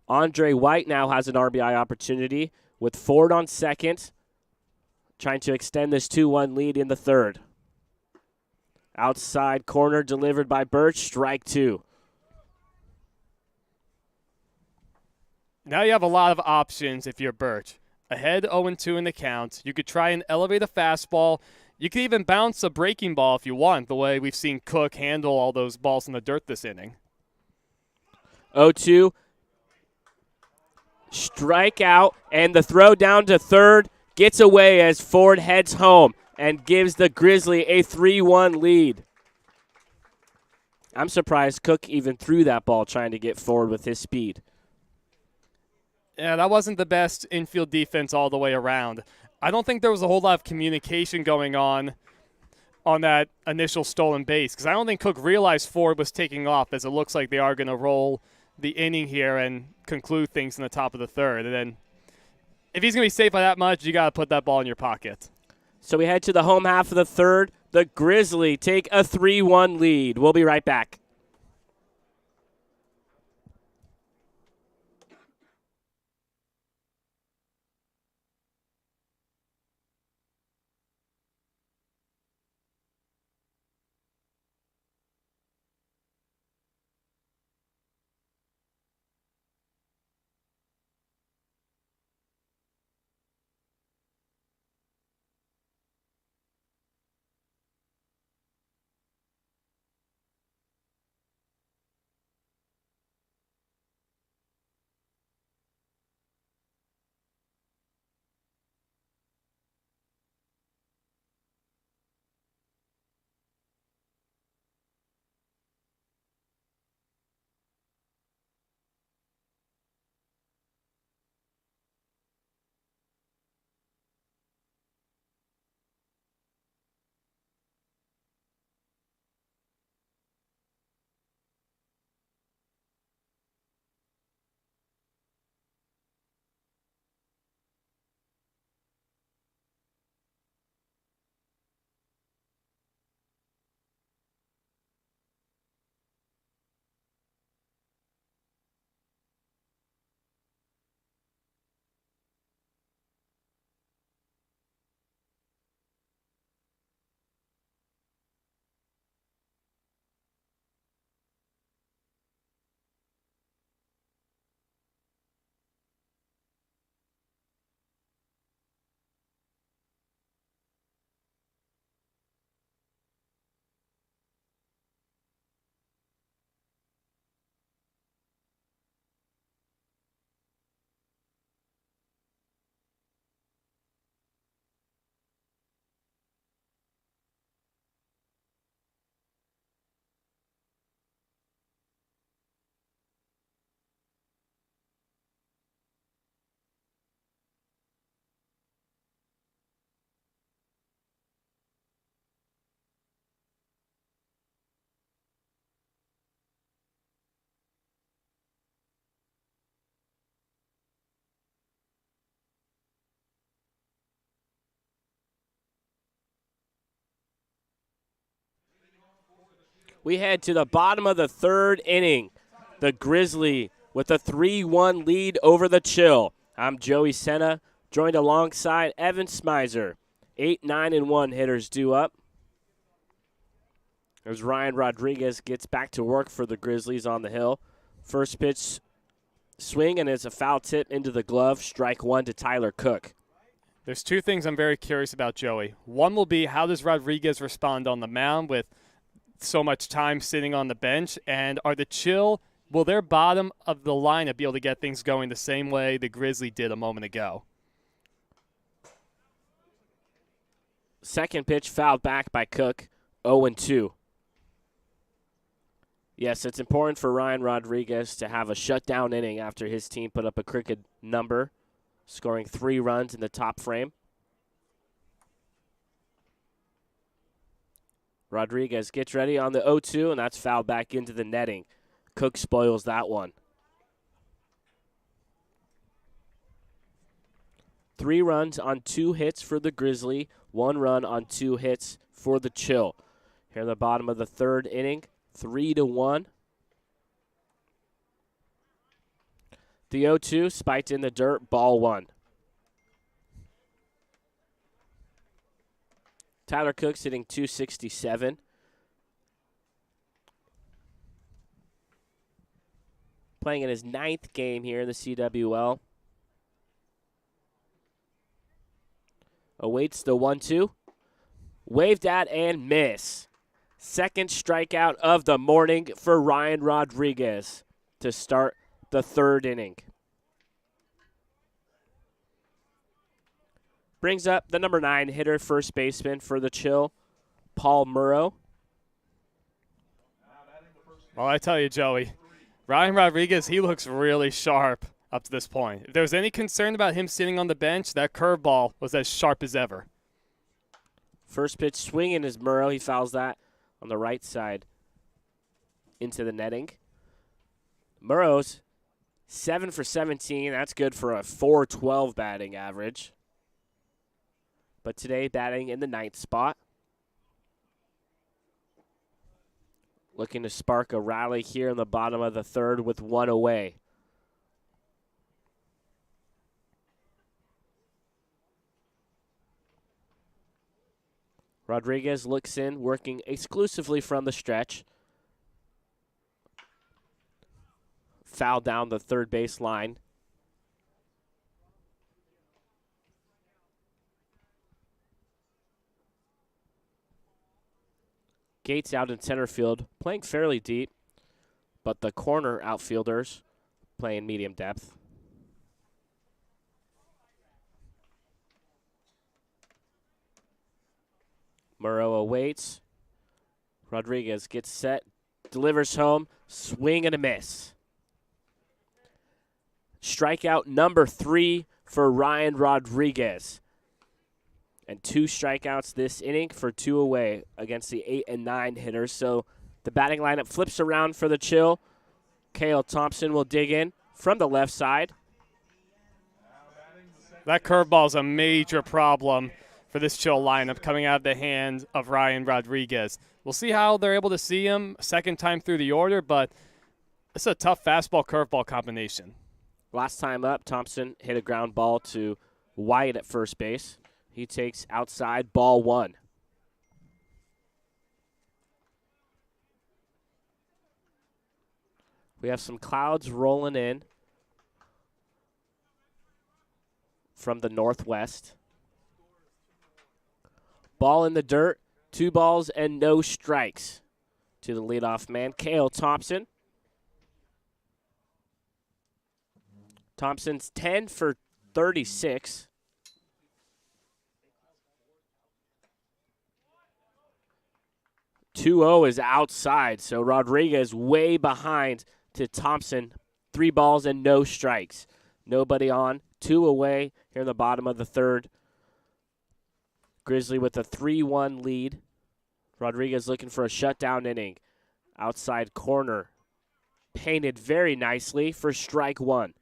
Speaker 3: Andre White now has an RBI opportunity with Ford on second, trying to extend this 2-1 lead in the 3rd. Outside corner delivered by Birch, strike 2.
Speaker 2: Now you have a lot of options if you're Birch. Ahead 0-2 in the count. You could try and elevate a fastball. You could even bounce a breaking ball if you want, the way we've seen Cook handle all those balls in the dirt this inning.
Speaker 3: 0-2. Strike out, and the throw down to 3rd gets away as Ford heads home and gives the Grizzly a 3-1 lead. I'm surprised Cook even threw that ball trying to get forward with his speed.
Speaker 2: Yeah, that wasn't the best infield defense all the way around. I don't think there was a whole lot of communication going on that initial stolen base because I don't think Cook realized Ford was taking off, as it looks like they are going to roll the inning here and conclude things in the top of the 3rd. And then if he's going to be safe by that much, you got to put that ball in your pocket.
Speaker 3: So we head to the home half of the 3rd. The Grizzly take a 3-1 lead. We'll be right back. We head to the bottom of the third inning. The Grizzly with a 3-1 lead over the Chill. I'm Joey Senna, joined alongside Evan Smizer. 8, 9, and 1 hitters due up. As Ryan Rodriguez gets back to work for the Grizzlies on the hill. First pitch swing, and it's a foul tip into the glove. Strike one to Tyler Cook.
Speaker 2: There's two things I'm very curious about, Joey. One will be, how does Rodriguez respond on the mound with so much time sitting on the bench? And are the Chill, will their bottom of the lineup be able to get things going the same way the Grizzly did a moment ago?
Speaker 3: Second pitch fouled back by Cook, 0-2. Yes, it's important for Ryan Rodriguez to have a shutdown inning after his team put up a crooked number, scoring 3 runs in the top frame. Rodriguez gets ready on the 0-2, and that's fouled back into the netting. Cook spoils that one. 3 runs on 2 hits for the Grizzly, 1 run on 2 hits for the Chill. Here in the bottom of the third inning, 3-1. The 0-2 spiked in the dirt, ball 1. Tyler Cook's hitting .267. Playing in his 9th game here in the CWL. Awaits the 1-2. Waved at and miss. Second strikeout of the morning for Ryan Rodriguez to start the third inning. Brings up the number 9 hitter, first baseman for the Chill, Paul Murrow.
Speaker 2: Well, I tell you, Joey, Ryan Rodriguez, he looks really sharp up to this point. If there was any concern about him sitting on the bench, that curveball was as sharp as ever.
Speaker 3: First pitch swinging is Murrow. He fouls that on the right side into the netting. Murrow's 7 for 17. That's good for a .412 batting average. But today batting in the 9th spot. Looking to spark a rally here in the bottom of the third with 1 away. Rodriguez looks in, working exclusively from the stretch. Foul down the third base line. Gates out in center field, playing fairly deep, but the corner outfielders playing medium depth. Murrow awaits. Rodriguez gets set, delivers home, swing and a miss. Strikeout number 3 for Ryan Rodriguez. And 2 strikeouts this inning for 2 away against the 8 and 9 hitters. So the batting lineup flips around for the Chill. Cale Thompson will dig in from the left side.
Speaker 2: That curveball is a major problem for this Chill lineup coming out of the hand of Ryan Rodriguez. We'll see how they're able to see him a second time through the order, but it's a tough fastball-curveball combination.
Speaker 3: Last time up, Thompson hit a ground ball to Wyatt at first base. He takes outside, ball 1. We have some clouds rolling in from the northwest. Ball in the dirt, 2 balls and no strikes to the leadoff man, Cale Thompson. Thompson's 10 for 36. .2-0 is outside, so Rodriguez way behind to Thompson. 3 balls and no strikes. Nobody on, 2 away here in the bottom of the third. Grizzly with a 3-1 lead. Rodriguez looking for a shutdown inning. Outside corner. Painted very nicely for strike 1.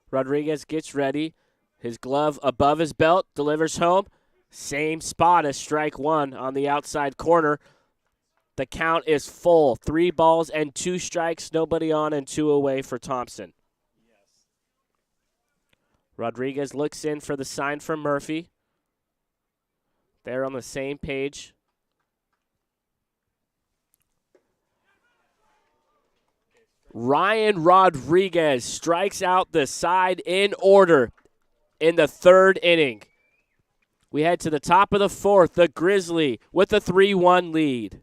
Speaker 3: Rodriguez gets ready, His glove above his belt, delivers home. Same spot as strike one on the outside corner. The count is full. 3 balls and 2 strikes, nobody on and 2 away for Thompson. Rodriguez looks in for the sign from Murphy. They're on the same page. Ryan Rodriguez strikes out the side in order in the 3rd inning. We head to the top of the 4th. The Grizzly with a 3-1 lead.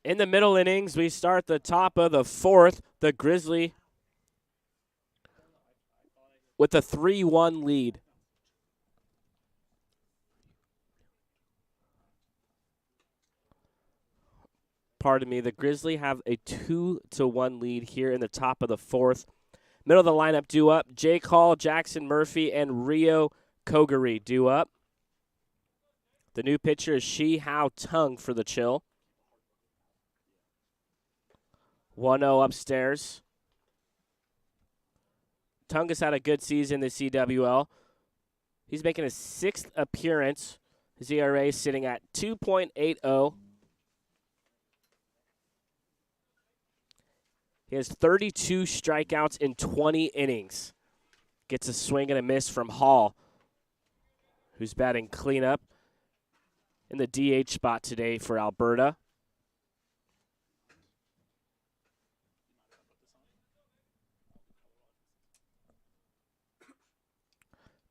Speaker 3: In the middle innings, we start the top of the 4th. The Grizzly with a 3-1 lead. Pardon me, the Grizzly have a 2-1 lead here in the top of the 4th. Middle of the lineup due up. Jake Hall, Jackson Murphy, and Rio Kogari due up. The new pitcher is Shi Hao Tung for the Chill. 1-0 upstairs. Tung has had a good season in the CWL. He's making his 6th appearance. His ERA is sitting at 2.80. He has 32 strikeouts in 20 innings. Gets a swing and a miss from Hall, who's batting cleanup in the DH spot today for Alberta.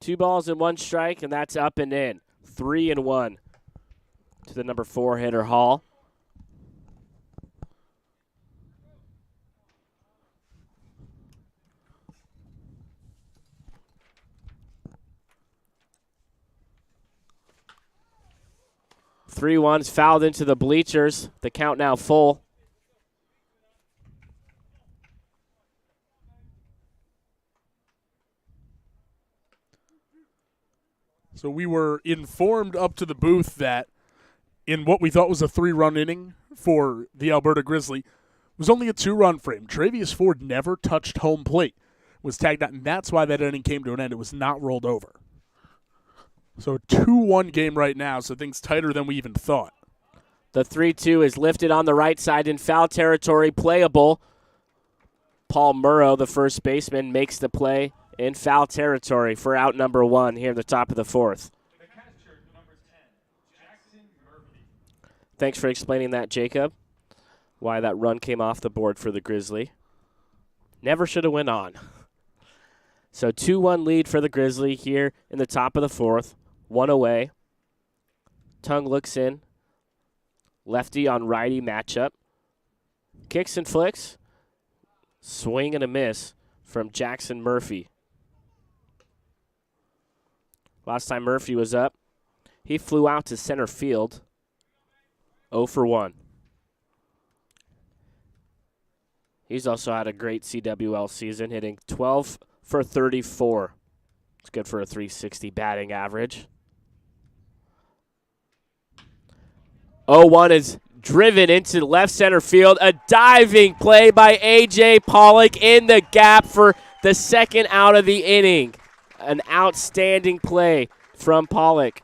Speaker 3: Two balls and 1 strike, and that's up and in. 3-1 to the number 4 hitter, Hall. Three ones fouled into the bleachers. The count now full.
Speaker 1: So we were informed up to the booth that in what we thought was a 3-run inning for the Alberta Grizzly was only a 2-run frame. Travius Ford never touched home plate.
Speaker 4: was tagged out, and that's why that inning came to an end. It was not rolled over. So 2-1 game right now, so things tighter than we even thought.
Speaker 3: The 3-2 is lifted on the right side in foul territory, playable. Paul Murrow, the first baseman, makes the play in foul territory for out number 1 here in the top of the 4th. Thanks for explaining that, Jacob, why that run came off the board for the Grizzly. Never should have went on. So 2-1 lead for the Grizzly here in the top of the 4th. 1 away. Tung looks in. Lefty on righty matchup. Kicks and flicks. Swing and a miss from Jackson Murphy. Last time Murphy was up, he flew out to center field. 0 for 1. He's also had a great CWL season, hitting 12 for 34. It's good for a 360 batting average. 0-1 is driven into left center field. A diving play by A.J. Pollock in the gap for the second out of the inning. An outstanding play from Pollock.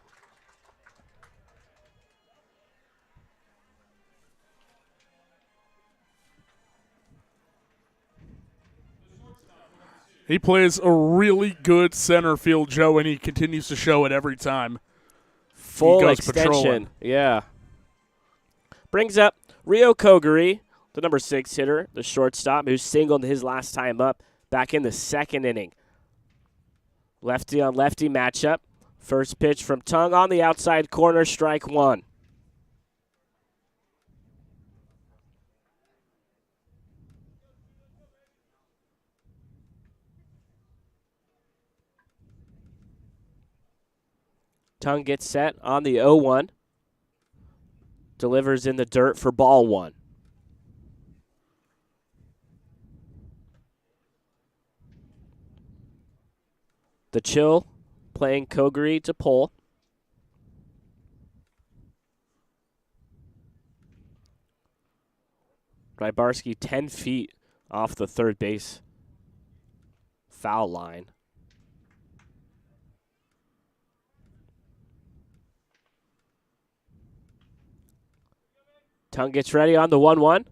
Speaker 4: He plays a really good center field, Joe, and he continues to show it every time.
Speaker 3: Full
Speaker 4: he goes
Speaker 3: extension.
Speaker 4: patrolling.
Speaker 3: Yeah. Brings up Rio Koguri, the number 6 hitter, the shortstop, who singled his last time up back in the second inning. Lefty on lefty matchup. First pitch from Tung on the outside corner, strike 1. Tung gets set on the 0-1. Delivers in the dirt for ball 1. The Chill playing Koguri to pull. Rybarski 10 feet off the third base foul line. Tung gets ready on the 1-1,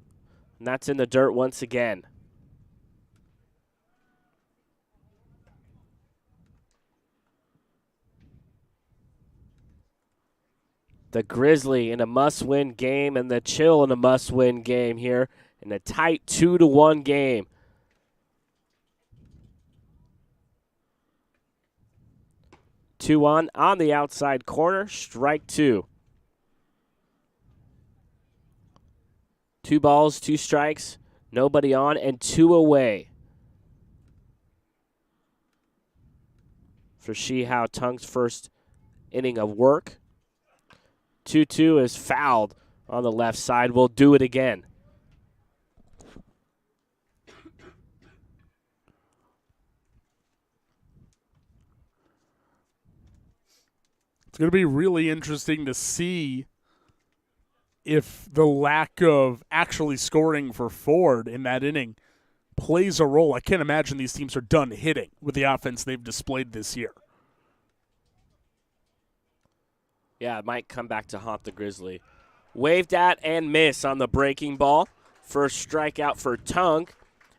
Speaker 3: and that's in the dirt once again. The Grizzly in a must-win game and the Chill in a must-win game here in a tight 2-1 game. Two on the outside corner, strike 2. 2 balls, 2 strikes, nobody on, and 2 away. For Shihao Tung's first inning of work. 2-2 is fouled on the left side. We'll do it again.
Speaker 4: It's going to be really interesting to see if the lack of actually scoring for Ford in that inning plays a role. I can't imagine these teams are done hitting with the offense they've displayed this year.
Speaker 3: Yeah, it might come back to haunt the Grizzly. Waved at and miss on the breaking ball. First strikeout for Tung.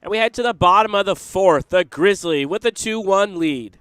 Speaker 3: And we head to the bottom of the 4th. The Grizzly with a 2-1 lead.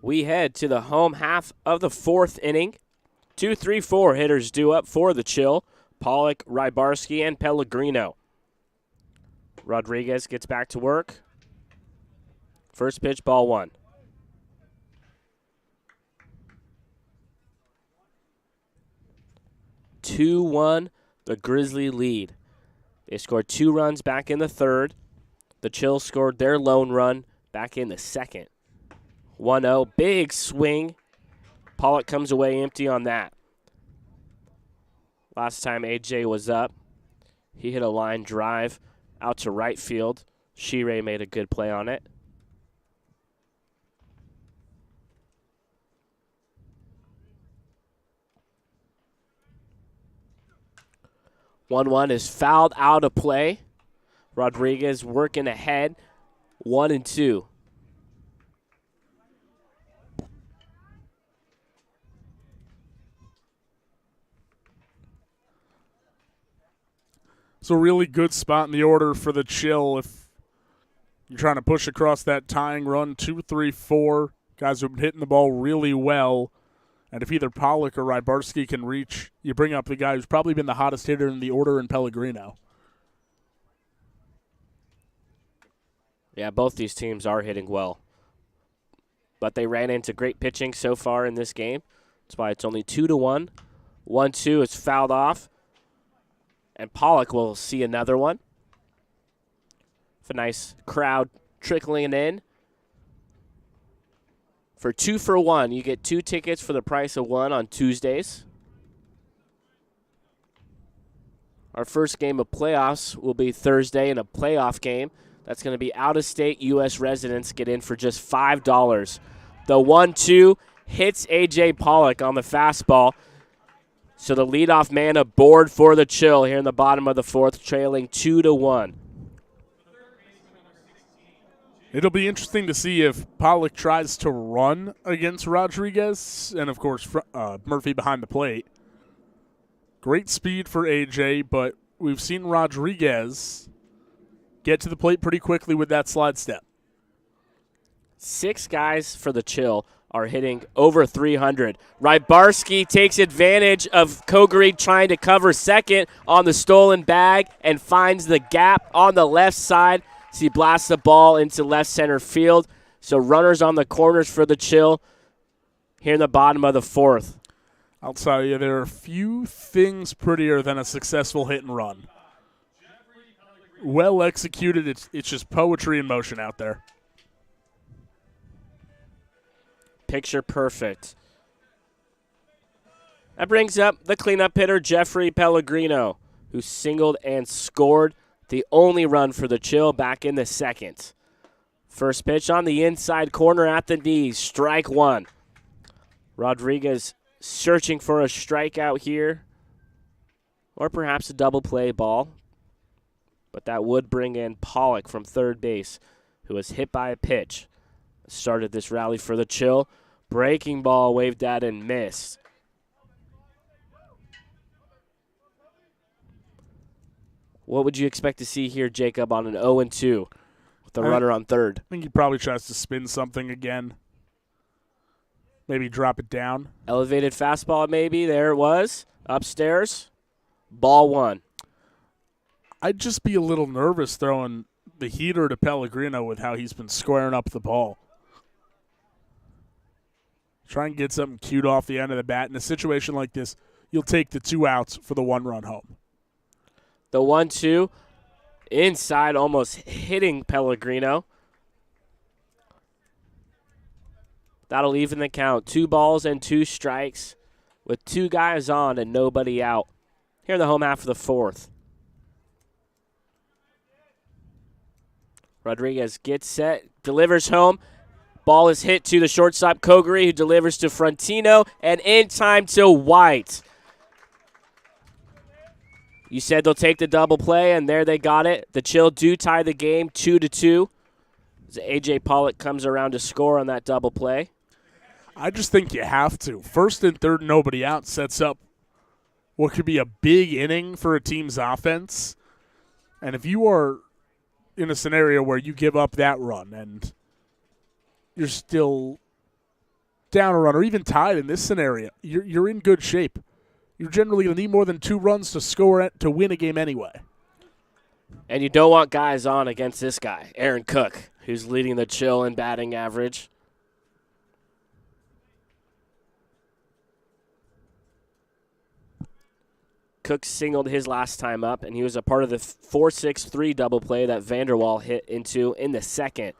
Speaker 3: We head to the home half of the 4th inning. 2, 3, 4 hitters due up for the Chill. Pollock, Rybarski, and Pellegrino. Rodriguez gets back to work. First pitch, ball 1. Two, 1, the Grizzly lead. They scored 2 runs back in the 3rd. The Chill scored their lone run back in the 2nd. 1-0, big swing. Pollock comes away empty on that. Last time AJ was up, he hit a line drive out to right field. Shirei made a good play on it. One is fouled out of play. Rodriguez working ahead. 1-2.
Speaker 4: It's a really good spot in the order for the Chill if you're trying to push across that tying run. 2, 3, 4 guys who've been hitting the ball really well. And if either Pollock or Rybarski can reach, you bring up the guy who's probably been the hottest hitter in the order in Pellegrino.
Speaker 3: Yeah, both these teams are hitting well. But they ran into great pitching so far in this game. That's why it's only 2-1. 1-2 is fouled off. And Pollock will see another one. With a nice crowd trickling in. For 2 for 1, you get 2 tickets for the price of 1 on Tuesdays. Our first game of playoffs will be Thursday in a playoff game. That's going to be out-of-state U.S. residents get in for just $5. The 1-2 hits A.J. Pollock on the fastball. So the leadoff man aboard for the Chill here in the bottom of the 4th, trailing 2-1.
Speaker 4: It'll be interesting to see if Pollock tries to run against Rodriguez and, of course, Murphy behind the plate. Great speed for A.J., but we've seen Rodriguez get to the plate pretty quickly with that slide step.
Speaker 3: 6 guys for the Chill are hitting over 300. Rybarski takes advantage of Kogeri trying to cover second on the stolen bag and finds the gap on the left side. So he blasts the ball into left center field. So runners on the corners for the Chill here in the bottom of the 4th.
Speaker 4: I'll tell you, there are few things prettier than a successful hit and run. Well executed. It's just poetry in motion out there.
Speaker 3: Picture perfect. That brings up the cleanup hitter, Jeffrey Pellegrino, who singled and scored the only run for the Chill back in the 2nd. First pitch on the inside corner at the knees, strike 1. Rodriguez searching for a strikeout here, or perhaps a double play ball. But that would bring in Pollock from third base, who was hit by a pitch. Started this rally for the Chill. Breaking ball waved at and missed. What would you expect to see here, Jacob, on an 0-2 with the runner on third?
Speaker 4: I think he probably tries to spin something again. Maybe drop it down.
Speaker 3: Elevated fastball maybe. There it was. Upstairs. Ball 1.
Speaker 4: I'd just be a little nervous throwing the heater to Pellegrino with how he's been squaring up the ball. Try and get something cued off the end of the bat. In a situation like this, you'll take the 2 outs for the 1-run home.
Speaker 3: The 1-2 inside, almost hitting Pellegrino. That'll even the count. 2 balls and 2 strikes with 2 guys on and nobody out. Here in the home half of the 4th. Rodriguez gets set, delivers home. Ball is hit to the shortstop, Kogeri, who delivers to Frontino, and in time to White. You said they'll take the double play, and there they got it. The Chill do tie the game 2-2. As A.J. Pollock comes around to score on that double play.
Speaker 4: I just think you have to. First and third, nobody out sets up what could be a big inning for a team's offense. And if you are in a scenario where you give up that run and you're still down a run or even tied in this scenario, you're in good shape. You're generally going to need more than 2 runs to score to win a game anyway.
Speaker 3: And you don't want guys on against this guy, Aaron Cook, who's leading the Chill in batting average. Cook singled his last time up, and he was a part of the 4-6-3 double play that Vanderwall hit into in the second.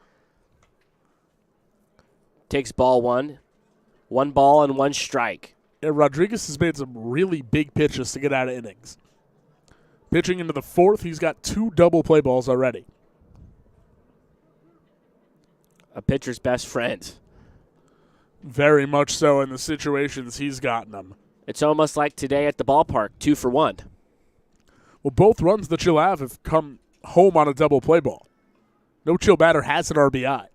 Speaker 3: Takes ball 1. 1 ball and 1 strike.
Speaker 4: Yeah, Rodriguez has made some really big pitches to get out of innings. Pitching into the 4th, he's got 2 double play balls already.
Speaker 3: A pitcher's best friend.
Speaker 4: Very much so in the situations he's gotten them.
Speaker 3: It's almost like today at the ballpark, 2 for 1.
Speaker 4: Well, both runs the Chill have come home on a double play ball. No Chill batter has an RBI.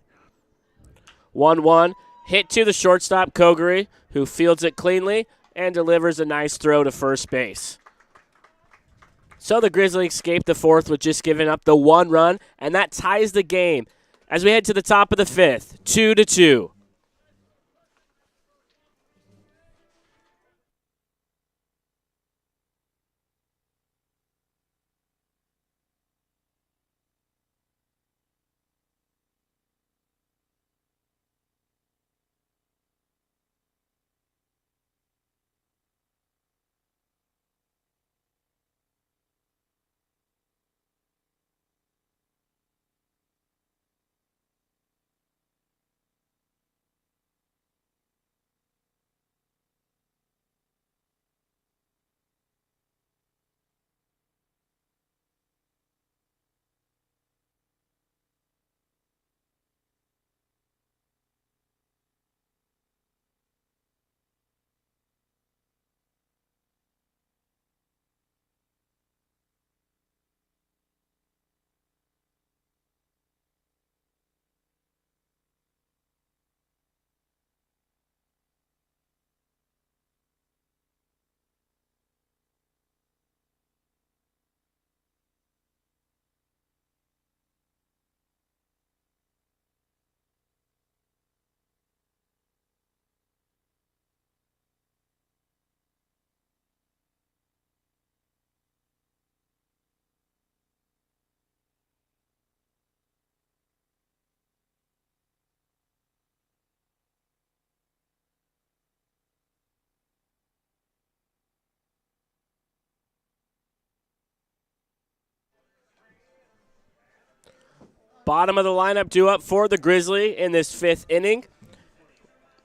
Speaker 3: 1-1, hit to the shortstop, Koguri, who fields it cleanly and delivers a nice throw to first base. So the Grizzly escape the 4th with just giving up the 1 run, and that ties the game as we head to the top of the 5th, 2-2. Bottom of the lineup due up for the Grizzly in this 5th inning.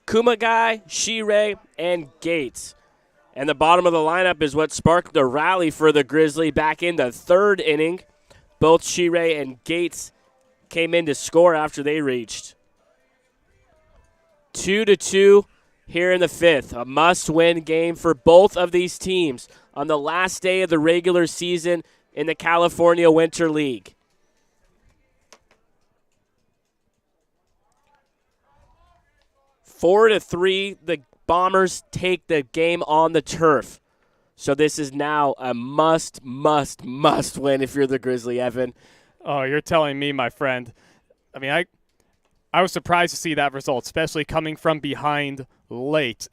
Speaker 3: Kumagai, Shirei, and Gates. And the bottom of the lineup is what sparked the rally for the Grizzly back in the 3rd inning. Both Shirei and Gates came in to score after they reached. 2-2 here in the 5th. A must-win game for both of these teams on the last day of the regular season in the California Winter League. 4-3, the Bombers take the game on the turf. So this is now a must win if you're the Grizzly, Evan.
Speaker 2: Oh, you're telling me, my friend. I mean, I was surprised to see that result, especially coming from behind late.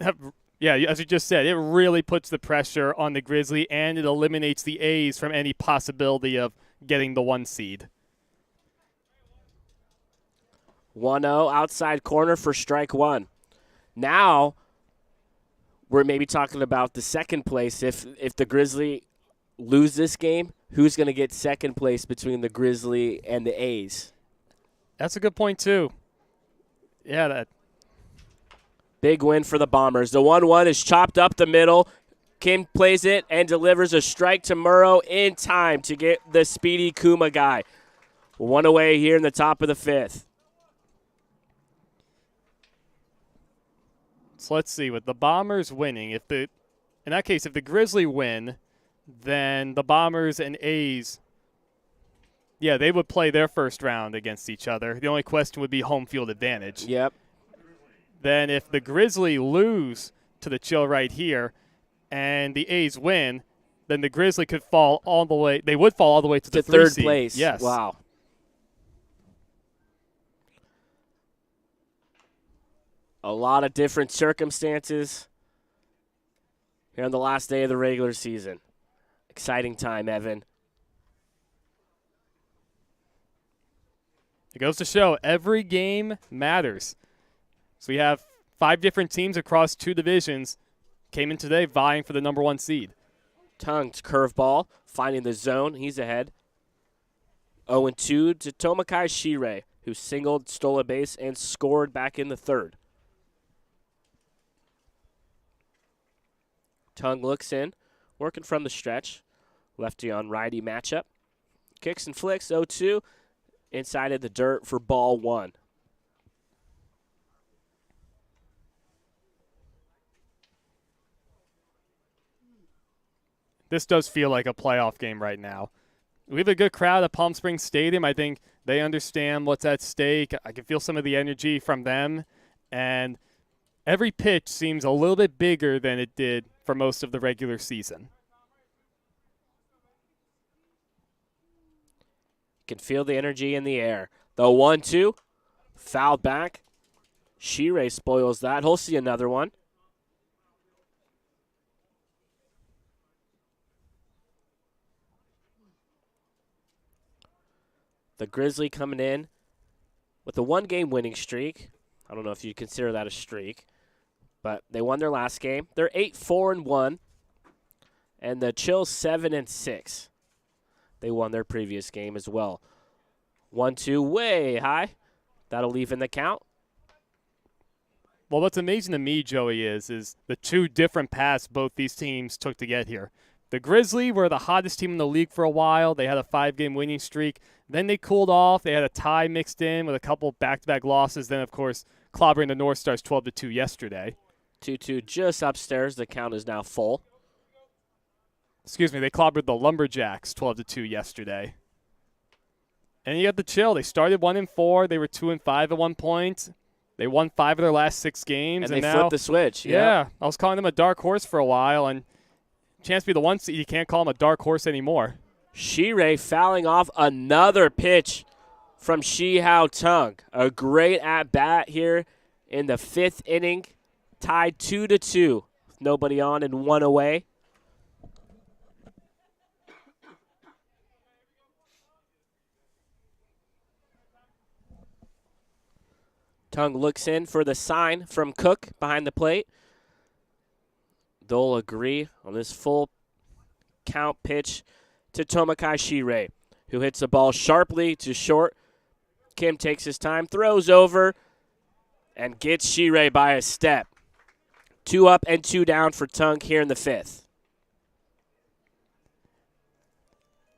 Speaker 2: Yeah, as you just said, it really puts the pressure on the Grizzly, and it eliminates the A's from any possibility of getting the 1 seed.
Speaker 3: 1-0 outside corner for strike 1. Now we're maybe talking about the second place. If the Grizzly lose this game, who's going to get second place between the Grizzly and the A's?
Speaker 2: That's a good point, too. Yeah, that.
Speaker 3: Big win for the Bombers. The 1-1 is chopped up the middle. Kim plays it and delivers a strike to Murrow in time to get the speedy Kuma guy. 1 away here in the top of the 5th.
Speaker 2: So let's see, with the Bombers winning, in that case, if the Grizzly win, then the Bombers and A's, yeah, they would play their first round against each other. The only question would be home field advantage.
Speaker 3: Yep.
Speaker 2: Then if the Grizzly lose to the Chill right here and the A's win, then the Grizzly could fall all the way. They would fall all the way to the 3rd
Speaker 3: third
Speaker 2: seed.
Speaker 3: place.
Speaker 2: Yes.
Speaker 3: Wow. A lot of different circumstances here on the last day of the regular season. Exciting time, Evan.
Speaker 2: It goes to show every game matters. So we have 5 different teams across 2 divisions came in today vying for the number 1 seed.
Speaker 3: Tung's curveball, finding the zone. He's ahead. 0-2 to Tomakai Shirei, who singled, stole a base, and scored back in the 3rd. Tung looks in, working from the stretch. Lefty on righty matchup. Kicks and flicks, 0-2. Inside of the dirt for ball 1.
Speaker 2: This does feel like a playoff game right now. We have a good crowd at Palm Springs Stadium. I think they understand what's at stake. I can feel some of the energy from them. And every pitch seems a little bit bigger than it did for most of the regular season.
Speaker 3: Can feel the energy in the air. The 1-2, fouled back. Shirei spoils that. He'll see another one. The Grizzly coming in with a 1-game winning streak. I don't know if you consider that a streak, but they won their last game. They're 8-4-1, and the Chills 7-6. They won their previous game as well. 1-2 way high. That'll leave in the count.
Speaker 2: Well, what's amazing to me, Joey, is the 2 different paths both these teams took to get here. The Grizzly were the hottest team in the league for a while. They had a 5-game winning streak. Then they cooled off. They had a tie mixed in with a couple back-to-back losses. Then, of course, clobbering the North Stars 12-2 yesterday.
Speaker 3: 2-2 just upstairs. The count is now full.
Speaker 2: Excuse me, they clobbered the Lumberjacks 12-2 yesterday. And you got the Chill. They started 1-4. They were 2-5 at one point. They won 5 of their last 6 games.
Speaker 3: And they
Speaker 2: now,
Speaker 3: flipped the switch.
Speaker 2: Yeah, I was calling them a dark horse for a while, and chance to be the 1 seed, you can't call them a dark horse anymore.
Speaker 3: Shirei fouling off another pitch from Shihao Tung. A great at-bat here in the 5th inning. Tied 2-2. Nobody on and 1 away. Tung looks in for the sign from Cook behind the plate. They'll agree on this full count pitch to Tomakai Shirei, who hits the ball sharply to short. Kim takes his time, throws over, and gets Shirei by a step. 2 up and 2 down for Tung here in the 5th.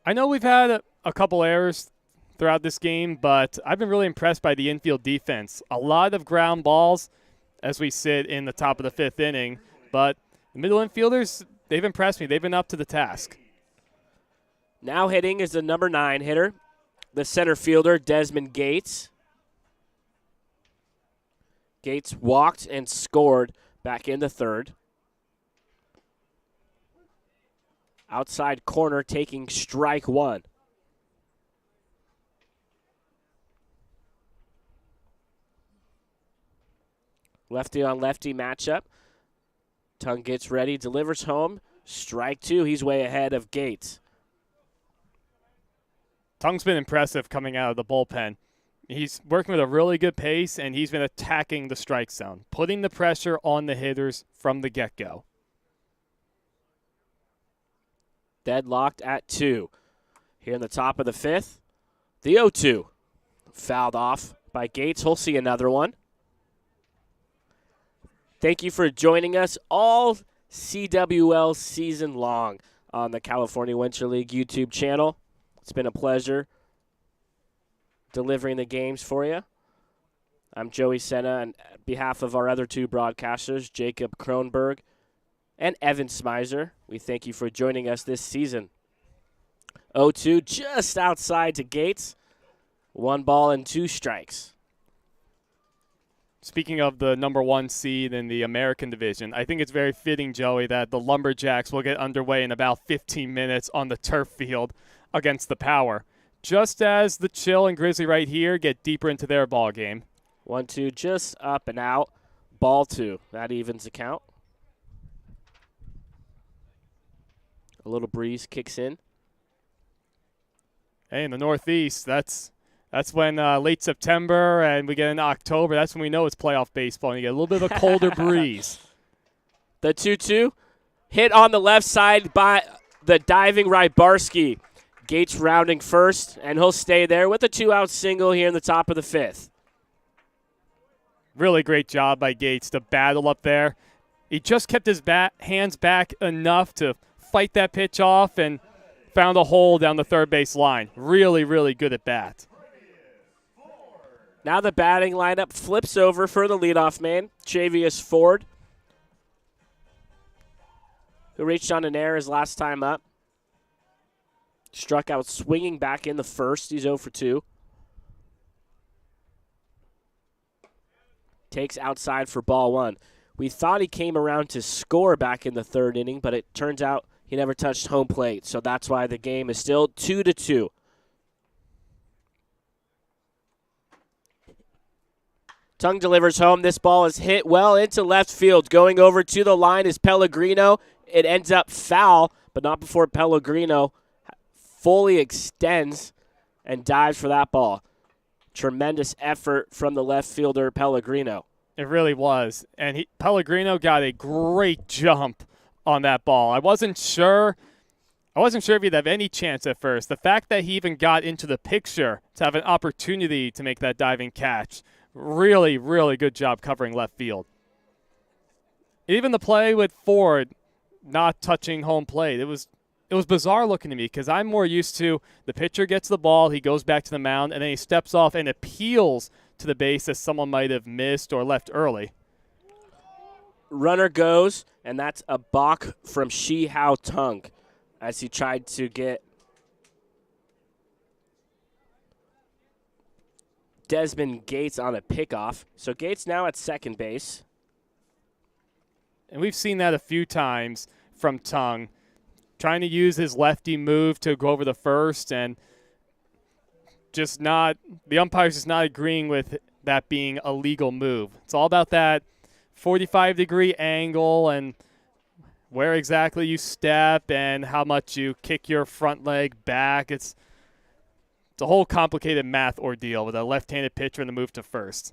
Speaker 2: I know we've had a couple errors throughout this game, but I've been really impressed by the infield defense. A lot of ground balls as we sit in the top of the 5th inning, but the middle infielders, they've impressed me. They've been up to the task.
Speaker 3: Now hitting is the number 9 hitter, the center fielder, Desmond Gates. Gates walked and scored back in the 3rd. Outside corner taking strike 1. Lefty on lefty matchup. Tung gets ready, delivers home. Strike 2. He's way ahead of Gates.
Speaker 2: Tung's been impressive coming out of the bullpen. He's working with a really good pace, and he's been attacking the strike zone, putting the pressure on the hitters from the get-go.
Speaker 3: Deadlocked at 2. Here in the top of the 5th, the 0-2. Fouled off by Gates. He'll see another one. Thank you for joining us all CWL season long on the California Winter League YouTube channel. It's been a pleasure delivering the games for you. I'm Joey Senna, and on behalf of our other 2 broadcasters, Jacob Kronberg and Evan Smizer, we thank you for joining us this season. 0-2 just outside to Gates. 1 ball and 2 strikes.
Speaker 2: Speaking of the number 1 seed in the American division, I think it's very fitting, Joey, that the Lumberjacks will get underway in about 15 minutes on the turf field against the Power, just as the Chill and Grizzly right here get deeper into their ball game.
Speaker 3: 1-2 just up and out. Ball 2. That evens the count. A little breeze kicks in.
Speaker 2: Hey, in the Northeast, that's when late September and we get into October. That's when we know it's playoff baseball. And you get a little bit of a colder breeze.
Speaker 3: The 2-2 hit on the left side by the diving Rybarski. Gates rounding first, and he'll stay there with a 2-out single here in the top of the 5th.
Speaker 2: Really great job by Gates to battle up there. He just kept his hands back enough to fight that pitch off and found a hole down the third base line. Really, really good at bat.
Speaker 3: Now the batting lineup flips over for the leadoff man, Travius Ford, who reached on an error his last time up. Struck out swinging back in the first. He's 0 for 2. Takes outside for ball 1. We thought he came around to score back in the third inning, but it turns out he never touched home plate, so that's why the game is still 2-2. Tung delivers home. This ball is hit well into left field. Going over to the line is Pellegrino. It ends up foul, but not before Pellegrino fully extends and dives for that ball. Tremendous effort from the left fielder, Pellegrino.
Speaker 2: It really was. And Pellegrino got a great jump on that ball. I wasn't sure if he'd have any chance at first. The fact that he even got into the picture to have an opportunity to make that diving catch, really, really good job covering left field. Even the play with Ford not touching home plate, it was bizarre looking to me because I'm more used to the pitcher gets the ball, he goes back to the mound, and then he steps off and appeals to the base that someone might have missed or left early.
Speaker 3: Runner goes, and that's a balk from Shi Hao Tung as he tried to get Desmond Gates on a pickoff. So Gates now at second base.
Speaker 2: And we've seen that a few times from Tung, trying to use his lefty move to go over the first, and the umpire's just not agreeing with that being a legal move. It's all about that 45-degree angle and where exactly you step and how much you kick your front leg back. It's a whole complicated math ordeal with a left-handed pitcher and the move to first.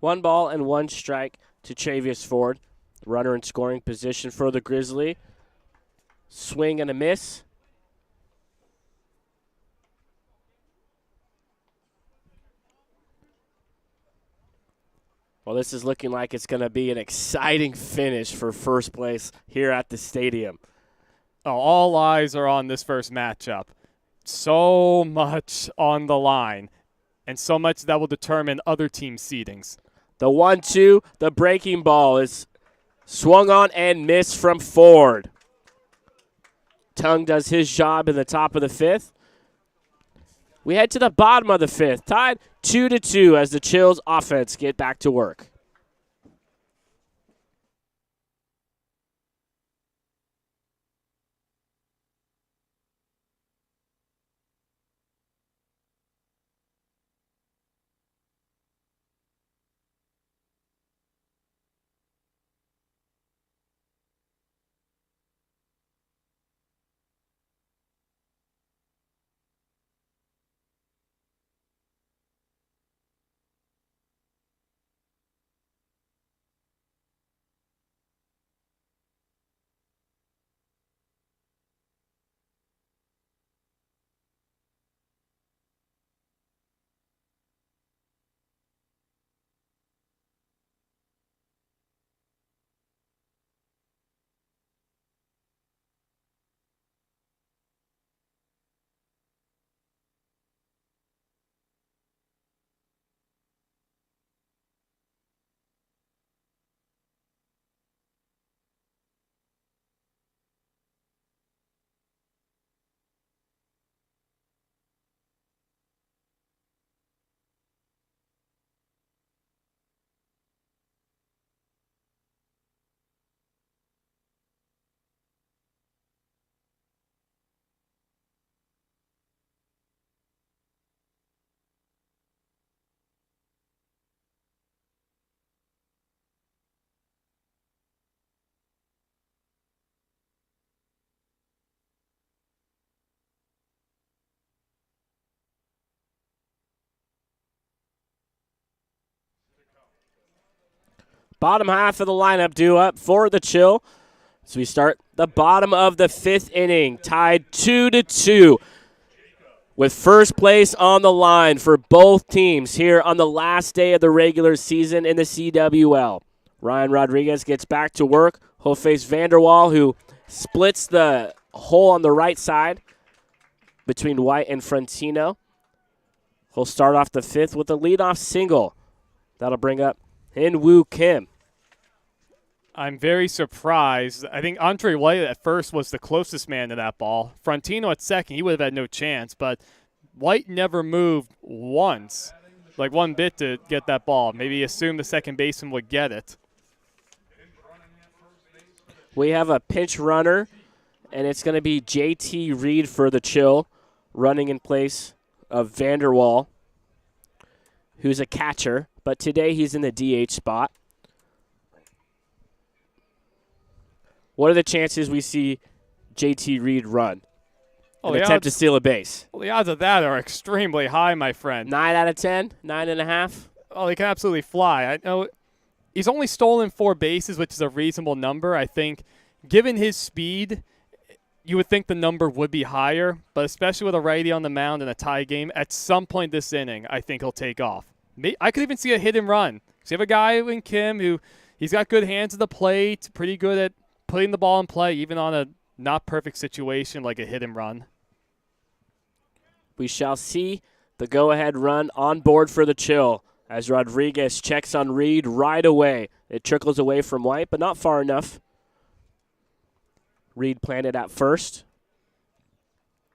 Speaker 3: 1 ball and 1 strike to Travius Ford. Runner in scoring position for the Grizzly. Swing and a miss. Well, this is looking like it's going to be an exciting finish for first place here at the stadium.
Speaker 2: Oh, all eyes are on this first matchup. So much on the line, and so much that will determine other team seedings.
Speaker 3: The 1-2, the breaking ball is swung on and missed from Ford. Tung does his job in the top of the 5th. We head to the bottom of the 5th, tied 2-2 as the Chills offense get back to work. Bottom half of the lineup due up for the Chill. So we start the bottom of the 5th inning, tied 2-2. With first place on the line for both teams here on the last day of the regular season in the CWL. Ryan Rodriguez gets back to work. He'll face Vanderwall, who splits the hole on the right side between White and Frontino. He'll start off the 5th with a leadoff single. That'll bring up In-Woo Kim.
Speaker 2: I'm very surprised. I think Andre White at first was the closest man to that ball. Frontino at second, he would have had no chance, but White never moved once, like one bit to get that ball. Maybe he assumed the second baseman would get it.
Speaker 3: We have a pinch runner, and it's going to be JT Reed for the Chill, running in place of Vanderwall, who's a catcher, but today he's in the DH spot. What are the chances we see JT Reed run and attempt to steal a base?
Speaker 2: Well, the odds of that are extremely high, my friend.
Speaker 3: 9 out of 10? 9.5?
Speaker 2: Oh, he can absolutely fly. I know he's only stolen 4 bases, which is a reasonable number. I think, given his speed, you would think the number would be higher, but especially with a righty on the mound in a tie game, at some point this inning, I think he'll take off. I could even see a hit and run. So you have a guy in Kim who he's got good hands at the plate, pretty good at putting the ball in play, even on a not perfect situation like a hit and run.
Speaker 3: We shall see the go-ahead run on board for the Chill as Rodriguez checks on Reed right away. It trickles away from White, but not far enough. Reed planted at first.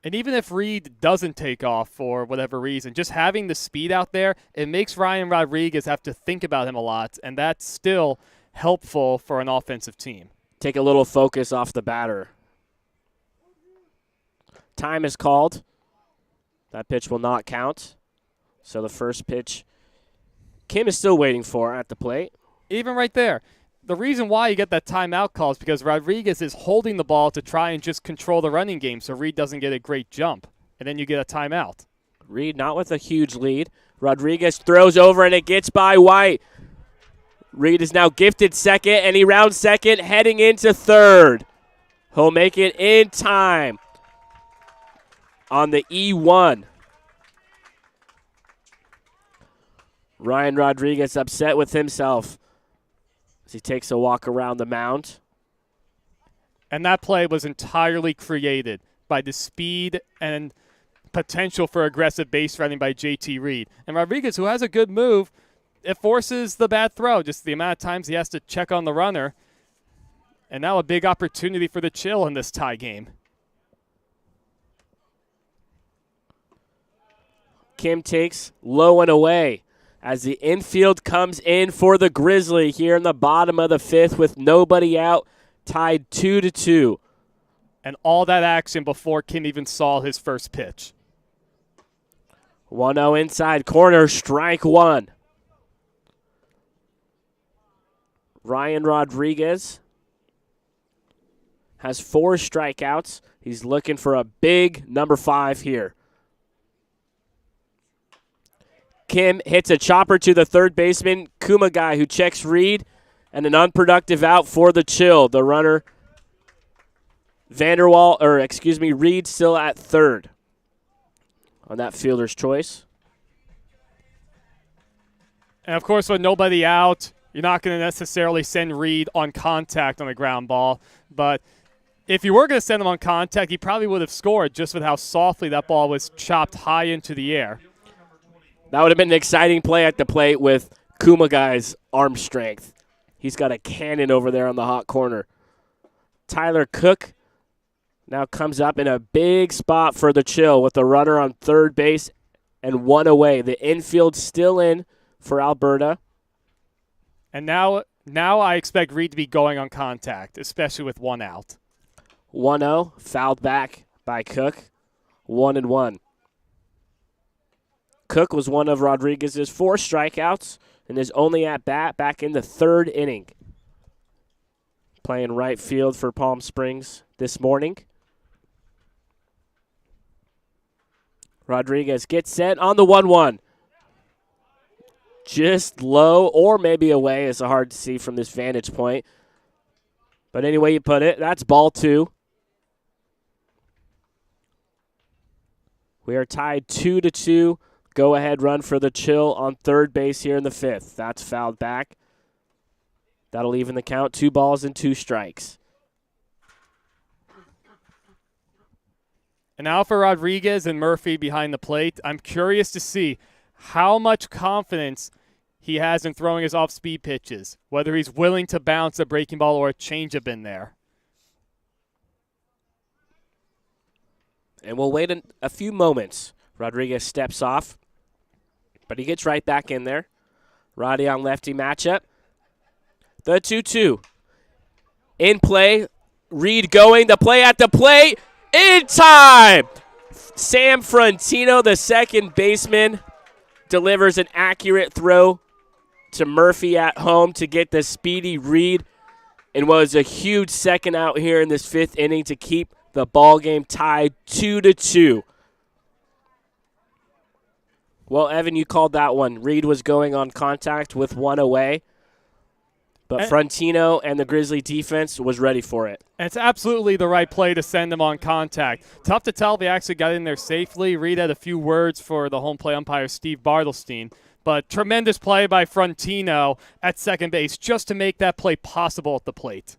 Speaker 2: And even if Reed doesn't take off for whatever reason, just having the speed out there, it makes Ryan Rodriguez have to think about him a lot, and that's still helpful for an offensive team.
Speaker 3: Take a little focus off the batter. Time is called. That pitch will not count. So the first pitch, Kim is still waiting for at the plate.
Speaker 2: Even right there. The reason why you get that timeout call is because Rodriguez is holding the ball to try and just control the running game so Reed doesn't get a great jump. And then you get a timeout.
Speaker 3: Reed not with a huge lead. Rodriguez throws over and it gets by White. Reed is now gifted second, and he rounds second, heading into third. He'll make it in time on the E1. Ryan Rodriguez upset with himself as he takes a walk around the mound.
Speaker 2: And that play was entirely created by the speed and potential for aggressive base running by JT Reed. And Rodriguez, who has a good move, it forces the bad throw, just the amount of times he has to check on the runner. And now a big opportunity for the Chill in this tie game.
Speaker 3: Kim takes low and away as the infield comes in for the Grizzly here in the bottom of the 5th with nobody out, tied 2-2.
Speaker 2: And all that action before Kim even saw his first pitch.
Speaker 3: 1-0 inside corner, strike one. Ryan Rodriguez has 4 strikeouts. He's looking for a big number 5 here. Kim hits a chopper to the third baseman, Kumagai, who checks Reed, and an unproductive out for the Chill. The runner, Reed still at third on that fielder's choice.
Speaker 2: And, of course, with nobody out, you're not going to necessarily send Reed on contact on a ground ball. But if you were going to send him on contact, he probably would have scored just with how softly that ball was chopped high into the air.
Speaker 3: That would have been an exciting play at the plate with Kumagai's arm strength. He's got a cannon over there on the hot corner. Tyler Cook now comes up in a big spot for the Chill with the runner on third base and 1 away. The infield still in for Alberta.
Speaker 2: And now I expect Reed to be going on contact, especially with 1 out.
Speaker 3: 1-0, fouled back by Cook. 1-1. Cook was one of Rodriguez's 4 strikeouts and his only at-bat back in the 3rd inning. Playing right field for Palm Springs this morning. Rodriguez gets set on the 1-1. just low or maybe away. It's hard to see from this vantage point. But any way you put it, that's ball 2. We are tied 2-2. Go ahead run for the Chill on third base here in the 5th. That's fouled back. That'll even the count. 2 balls and 2 strikes.
Speaker 2: And now for Rodriguez and Murphy behind the plate. I'm curious to see how much confidence he has in throwing his off-speed pitches, whether he's willing to bounce a breaking ball or a changeup in there.
Speaker 3: And we'll wait a few moments. Rodriguez steps off, but he gets right back in there. Roddy on lefty matchup. The 2-2. In play. Reed going. The play at the plate. In time! Sam Frontino, the second baseman, delivers an accurate throw to Murphy at home to get the speedy Reed, and was a huge second out here in this 5th inning to keep the ball game tied 2-2. Well, Evan, you called that one. Reed was going on contact with one away, but Frontino and the Grizzly defense was ready for it.
Speaker 2: And it's absolutely the right play to send him on contact. Tough to tell if he actually got in there safely. Reed had a few words for the home play umpire, Steve Bartelstein. But tremendous play by Frontino at second base just to make that play possible at the plate.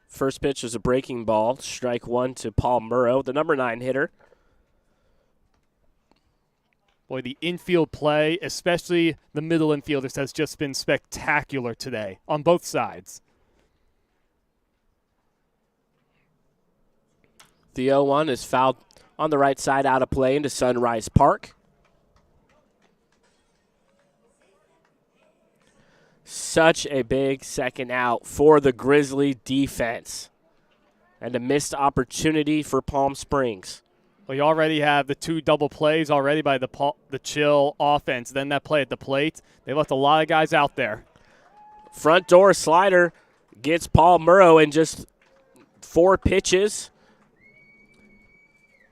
Speaker 3: First pitch was a breaking ball. Strike 1 to Paul Murrow, the number 9 hitter.
Speaker 2: Boy, the infield play, especially the middle infielders, has just been spectacular today on both sides.
Speaker 3: The 0-1 is fouled on the right side out of play into Sunrise Park. Such a big second out for the Grizzly defense. And a missed opportunity for Palm Springs.
Speaker 2: Well, you already have the 2 double plays already by the Chill offense. Then that play at the plate. They left a lot of guys out there.
Speaker 3: Front door slider gets Paul Murrow in just 4 pitches.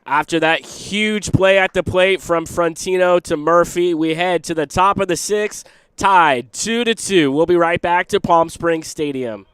Speaker 3: After that huge play at the plate from Frontino to Murphy, we head to the top of the 6th, tied 2-2. We'll be right back to Palm Springs Stadium.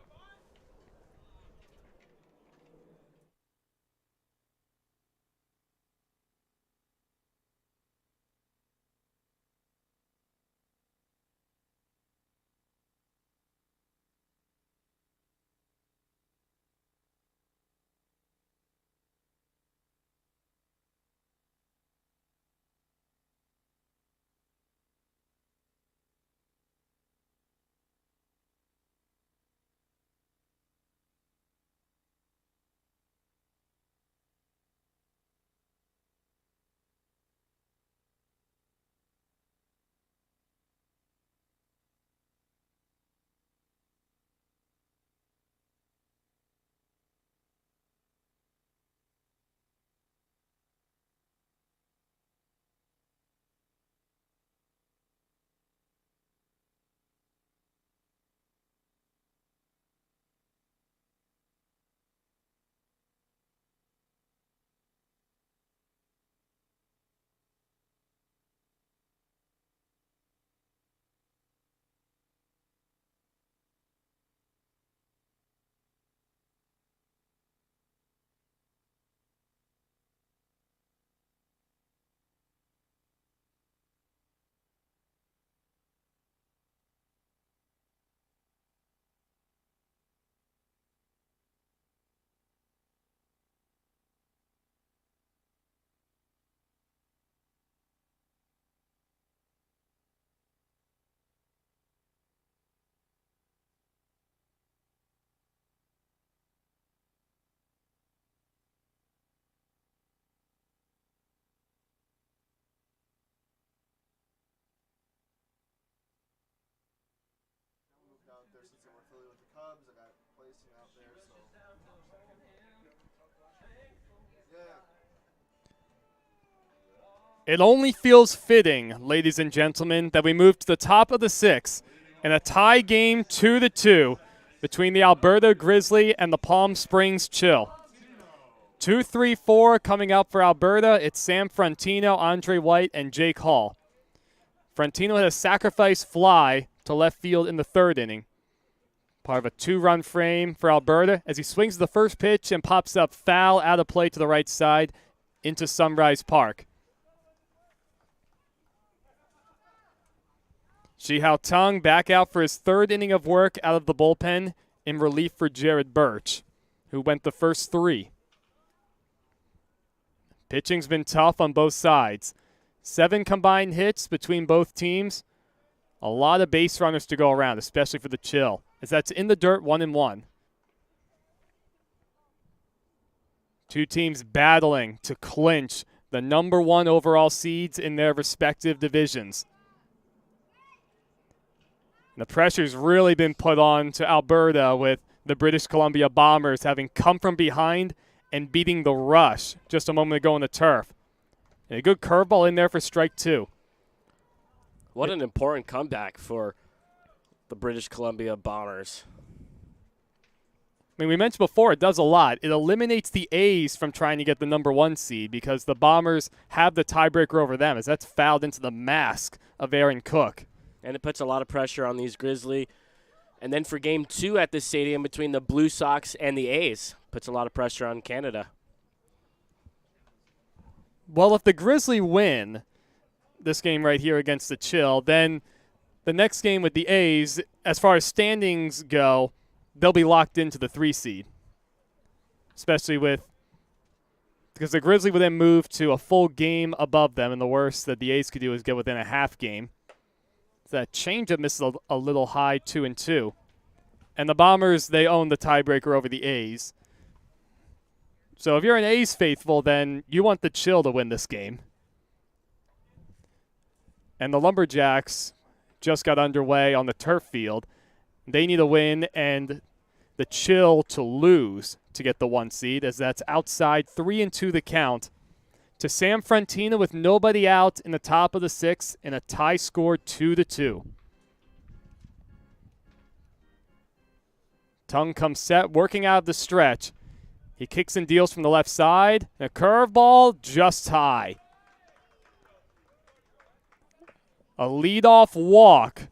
Speaker 5: Out there since they were affiliated with the Cubs. I got placing out there, so yeah.
Speaker 2: It only feels fitting, ladies and gentlemen, that we move to the top of the 6th in a tie game 2-2 between the Alberta Grizzly and the Palm Springs Chill. 2-3-4 coming up for Alberta. It's Sam Frontino, Andre White, and Jake Hall. Frantino had a sacrifice fly to left field in the third inning. Part of a 2-run frame for Alberta as he swings the first pitch and pops up foul out of play to the right side into Sunrise Park. Ji-Hao Tung back out for his third inning of work out of the bullpen in relief for Jared Birch, who went the first 3. Pitching's been tough on both sides. 7 combined hits between both teams. A lot of base runners to go around, especially for the Chill, as that's in the dirt 1-1. Two teams battling to clinch the number 1 overall seeds in their respective divisions. The pressure's really been put on to Alberta with the British Columbia Bombers having come from behind and beating the rush just a moment ago on the turf. And a good curveball in there for strike 2.
Speaker 3: What an important comeback for the British Columbia Bombers.
Speaker 2: I mean, we mentioned before, it does a lot. It eliminates the A's from trying to get the number 1 seed because the Bombers have the tiebreaker over them, as that's fouled into the mask of Aaron Cook.
Speaker 3: And it puts a lot of pressure on these Grizzly. And then for Game 2 at this stadium between the Blue Sox and the A's, puts a lot of pressure on Canada.
Speaker 2: Well, if the Grizzly win this game right here against the Chill, then the next game with the A's, as far as standings go, they'll be locked into the 3 seed. Especially because the Grizzly would then move to a full game above them, and the worst that the A's could do is get within a half game. That changeup misses a little high, 2-2. And the Bombers, they own the tiebreaker over the A's. So if you're an A's faithful, then you want the Chill to win this game. And the Lumberjacks just got underway on the turf field. They need a win and the Chill to lose to get the 1 seed, as that's outside 3-2 the count to Sam Frantino with nobody out in the top of the 6th and a tie score 2-2. Tung comes set, working out of the stretch. He kicks and deals from the left side. A curveball just high. A leadoff walk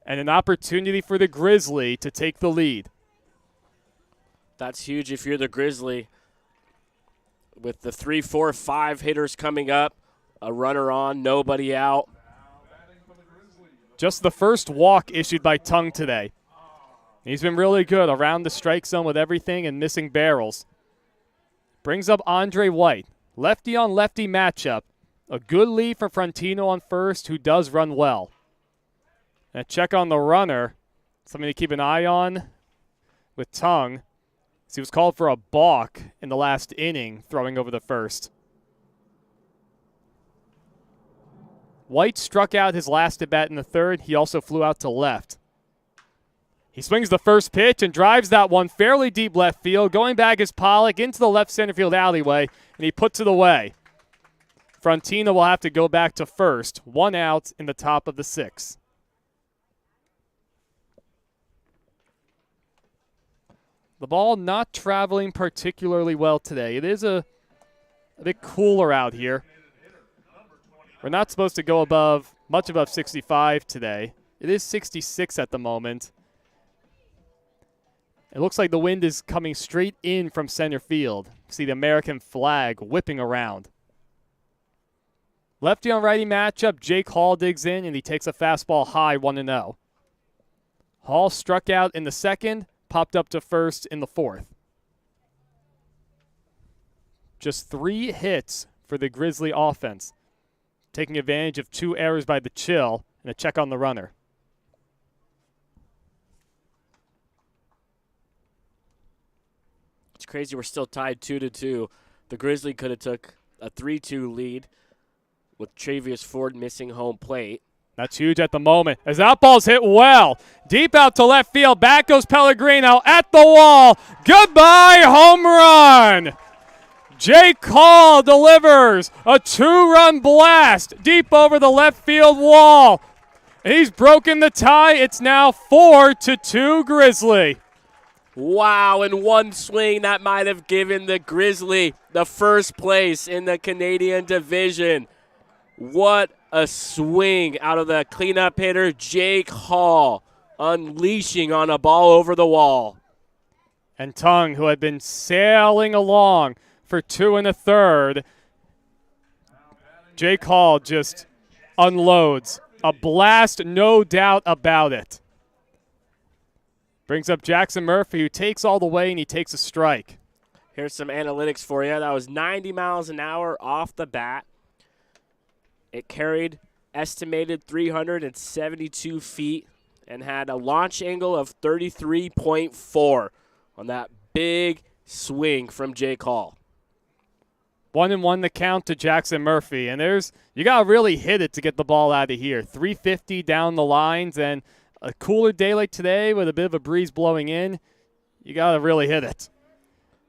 Speaker 2: and an opportunity for the Grizzly to take the lead.
Speaker 3: That's huge if you're the Grizzly. With the 3, 4, 5 hitters coming up, a runner on, nobody out.
Speaker 2: Just the first walk issued by Tung today. He's been really good around the strike zone with everything and missing barrels. Brings up Andre White. Lefty on lefty matchup. A good lead for Frantino on first, who does run well. And a check on the runner. Something to keep an eye on with Tung. He was called for a balk in the last inning, throwing over the first. White struck out his last at bat in the third. He also flew out to left. He swings the first pitch and drives that one fairly deep left field. Going back is Pollock into the left center field alleyway, and he puts it away. Frantino will have to go back to first. 1 out in the top of the 6th. The ball not traveling particularly well today. It is a bit cooler out here. We're not supposed to go much above 65 today. It is 66 at the moment. It looks like the wind is coming straight in from center field. See the American flag whipping around. Lefty on righty matchup. Jake Hall digs in, and he takes a fastball high, 1-0. Hall struck out in the second. Popped up to first in the fourth. Just 3 hits for the Grizzly offense, taking advantage of 2 errors by the Chill and a check on the runner.
Speaker 3: It's crazy we're still tied 2-2. The Grizzly could have took a 3-2 lead with Travius Ford missing home plate.
Speaker 2: That's huge at the moment, as that ball's hit well. Deep out to left field. Back goes Pellegrino at the wall. Goodbye, home run. Jake Hall delivers a 2-run blast deep over the left field wall. He's broken the tie. It's now 4-2 Grizzly.
Speaker 3: Wow, in one swing, that might have given the Grizzly the first place in the Canadian division. What a swing out of the cleanup hitter, Jake Hall, unleashing on a ball over the wall.
Speaker 2: And Tung, who had been sailing along for 2 1/3, Jake Hall just unloads. A blast, no doubt about it. Brings up Jackson Murphy, who takes all the way, and he takes a strike.
Speaker 3: Here's some analytics for you. That was 90 miles an hour off the bat. It carried estimated 372 feet and had a launch angle of 33.4 on that big swing from Jake Hall.
Speaker 2: 1-1 the count to Jackson Murphy, and you got to really hit it to get the ball out of here. 350 down the lines, and a cooler day like today with a bit of a breeze blowing in, you got to really hit it.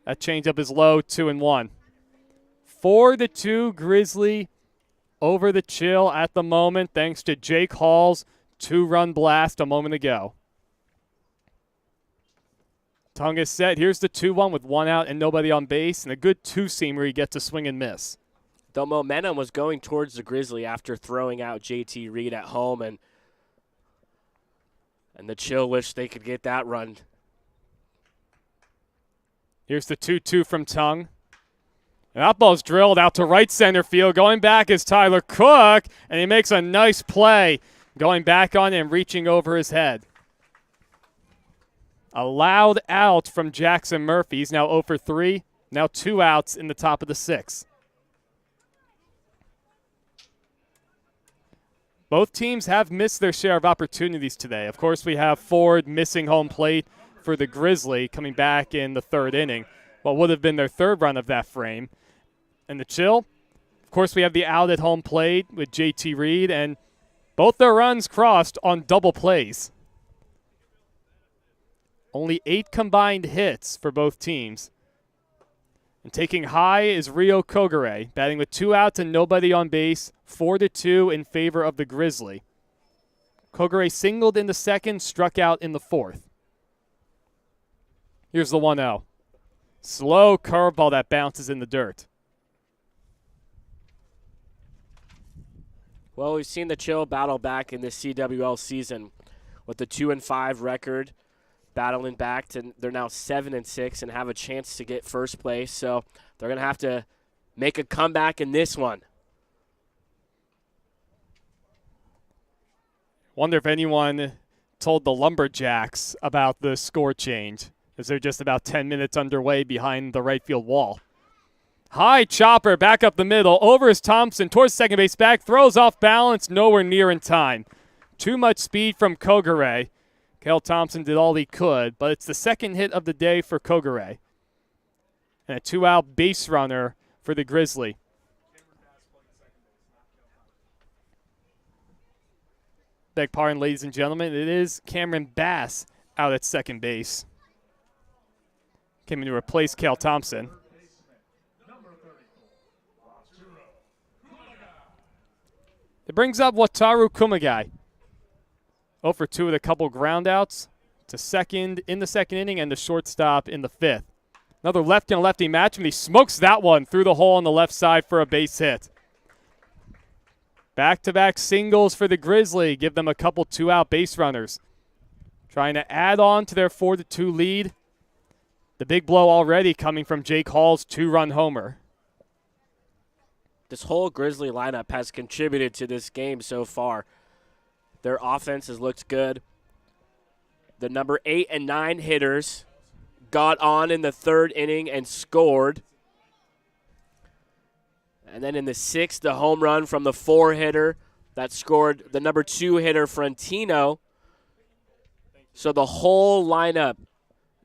Speaker 2: That changeup is low, 2-1. 4-2 Grizzly over the Chill at the moment, thanks to Jake Hall's 2-run blast a moment ago. Tung is set. Here's the 2-1 with 1 out and nobody on base, and a good two-seam where he gets to swing and miss.
Speaker 3: The momentum was going towards the Grizzly after throwing out JT Reed at home, and the Chill wish they could get that run.
Speaker 2: Here's the 2-2 from Tung. And that ball's drilled out to right center field. Going back is Tyler Cook, and he makes a nice play going back on and reaching over his head. A loud out from Jackson Murphy. He's now 0 for 3. Now 2 outs in the top of the 6th. Both teams have missed their share of opportunities today. Of course, we have Ford missing home plate for the Grizzly coming back in the 3rd inning. What would have been their 3rd run of that frame. And the Chill, of course, we have the out at home plate with JT Reed, and both their runs crossed on double plays. Only 8 combined hits for both teams. And taking high is Rio Kogure, batting with 2 outs and nobody on base, 4-2 in favor of the Grizzly. Kogure singled in the 2nd, struck out in the 4th. Here's the 1-0. Slow curveball that bounces in the dirt.
Speaker 3: Well, we've seen the Chill battle back in the CWL season with the 2-5 record, battling back to they're now 7-6 and have a chance to get first place. So they're going to have to make a comeback in this one.
Speaker 2: Wonder if anyone told the Lumberjacks about the score change, as they're just about 10 minutes underway behind the right field wall. High chopper back up the middle. Over is Thompson towards second base back. Throws off balance. Nowhere near in time. Too much speed from Kogure. Kale Thompson did all he could, but it's the 2nd hit of the day for Kogure. And a 2-out base runner for the Grizzly. Beg pardon, ladies and gentlemen. It is Cameron Bass out at second base. Came in to replace Kale Thompson. It brings up Wataru Kumagai. 0 for 2 with a couple groundouts to second in the 2nd inning and the shortstop in the 5th. Another lefty and lefty match, and he smokes that one through the hole on the left side for a base hit. Back-to-back singles for the Grizzly. Give them a couple 2-out base runners. Trying to add on to their 4-2 lead. The big blow already coming from Jake Hall's 2-run homer.
Speaker 3: This whole Grizzly lineup has contributed to this game so far. Their offense has looked good. The number 8 and 9 hitters got on in the 3rd inning and scored. And then in the 6th, the home run from the 4 hitter that scored the number 2 hitter, Frontino. So the whole lineup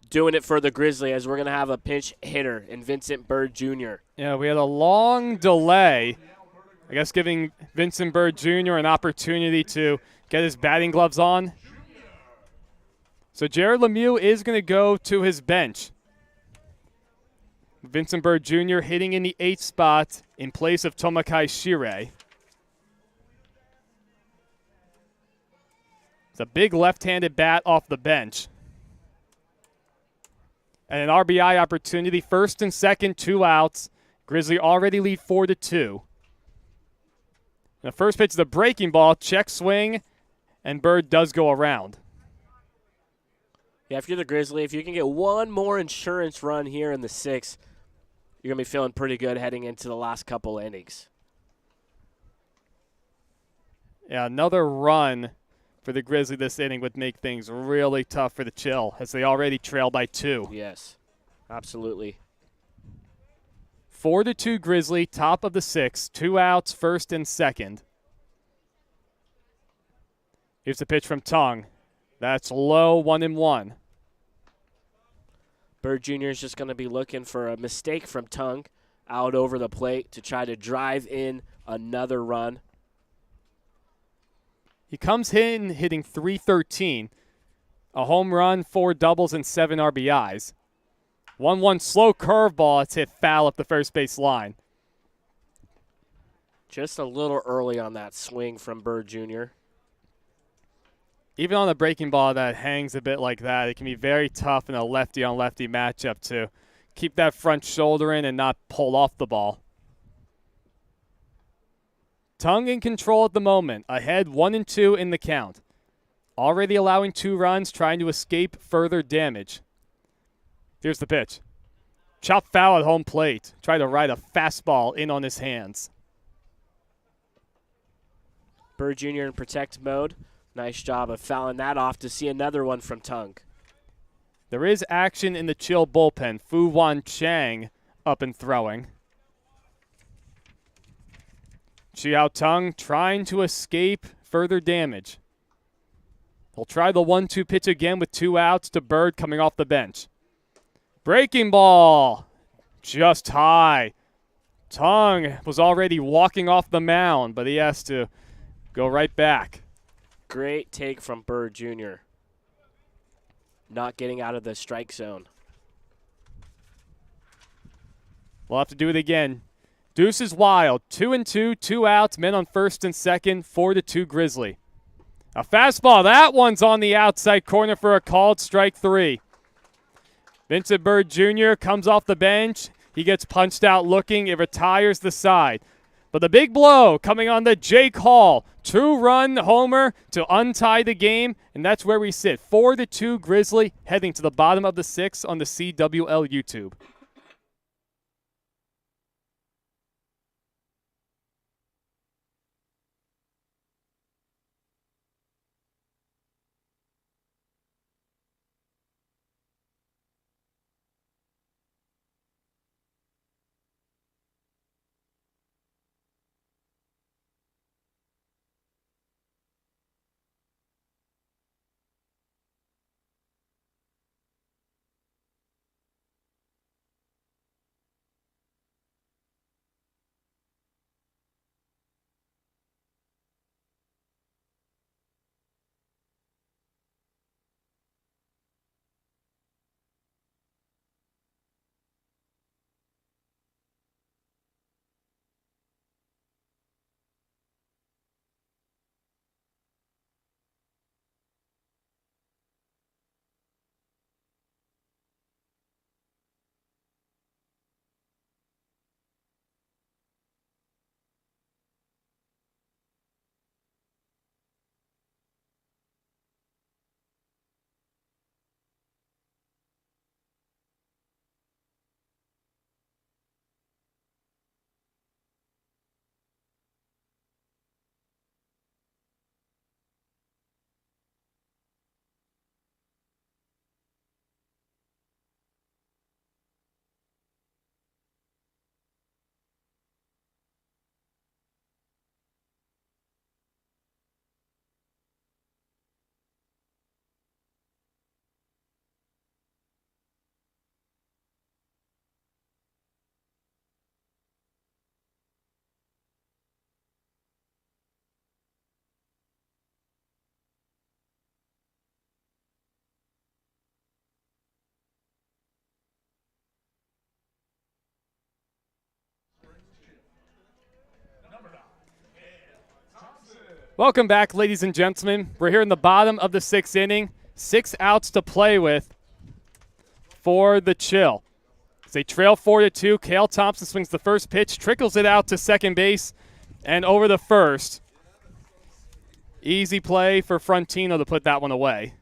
Speaker 3: doing it for the Grizzly, as we're going to have a pinch hitter in Vincent Bird Jr.
Speaker 2: Yeah, we had a long delay. I guess giving Vincent Bird Jr. an opportunity to get his batting gloves on. So Jared Lemieux is going to go to his bench. Vincent Bird Jr. hitting in the 8th spot in place of Tomakai Shirei. It's a big left-handed bat off the bench. And an RBI opportunity, 1st and 2nd, 2 outs. Grizzly already lead 4-2. The first pitch is a breaking ball, check swing, and Bird does go around.
Speaker 3: Yeah, if you're the Grizzly, if you can get one more insurance run here in the 6th, you're going to be feeling pretty good heading into the last couple innings.
Speaker 2: Yeah, another run for the Grizzly this inning would make things really tough for the Chill, as they already trail by 2.
Speaker 3: Yes, absolutely.
Speaker 2: 4-2 Grizzly, top of the 6th, 2 outs, first and second. Here's the pitch from Tongue. That's low, 1-1.
Speaker 3: Bird Jr. is just going to be looking for a mistake from Tongue out over the plate to try to drive in another run.
Speaker 2: He comes in hitting .313, a home run, 4 doubles, and 7 RBIs. 1-1 slow curveball. It's hit foul up the first base line.
Speaker 3: Just a little early on that swing from Bird Jr.
Speaker 2: Even on a breaking ball that hangs a bit like that, it can be very tough in a lefty-on-lefty matchup to keep that front shoulder in and not pull off the ball. Tongue in control at the moment, ahead 1-2 in the count. Already allowing 2 runs, trying to escape further damage. Here's the pitch. Chop foul at home plate. Try to ride a fastball in on his hands.
Speaker 3: Bird Jr. in protect mode. Nice job of fouling that off to see another one from Tongue.
Speaker 2: There is action in the Chill bullpen. Fu Wan Chang up and throwing. Chiao Tung trying to escape further damage. He'll try the 1-2 pitch again with 2 outs to Bird coming off the bench. Breaking ball. Just high. Tung was already walking off the mound, but he has to go right back.
Speaker 3: Great take from Bird Jr. Not getting out of the strike zone.
Speaker 2: We'll have to do it again. Deuce is wild. 2-2, 2 outs, men on first and second, 4-2 Grizzly. A fastball. That one's on the outside corner for a called strike 3. Vincent Bird Jr. comes off the bench. He gets punched out looking. It retires the side. But the big blow coming on the Jake Hall. 2-run homer to untie the game, and that's where we sit. 4-2 Grizzly heading to the bottom of the 6th on the CWL YouTube. Welcome back, ladies and gentlemen. We're here in the bottom of the 6th inning. 6 outs to play with for the Chill. As they trail 4-2, Cale Thompson swings the first pitch, trickles it out to second base, and over the first. Easy play for Frontino to put that one away.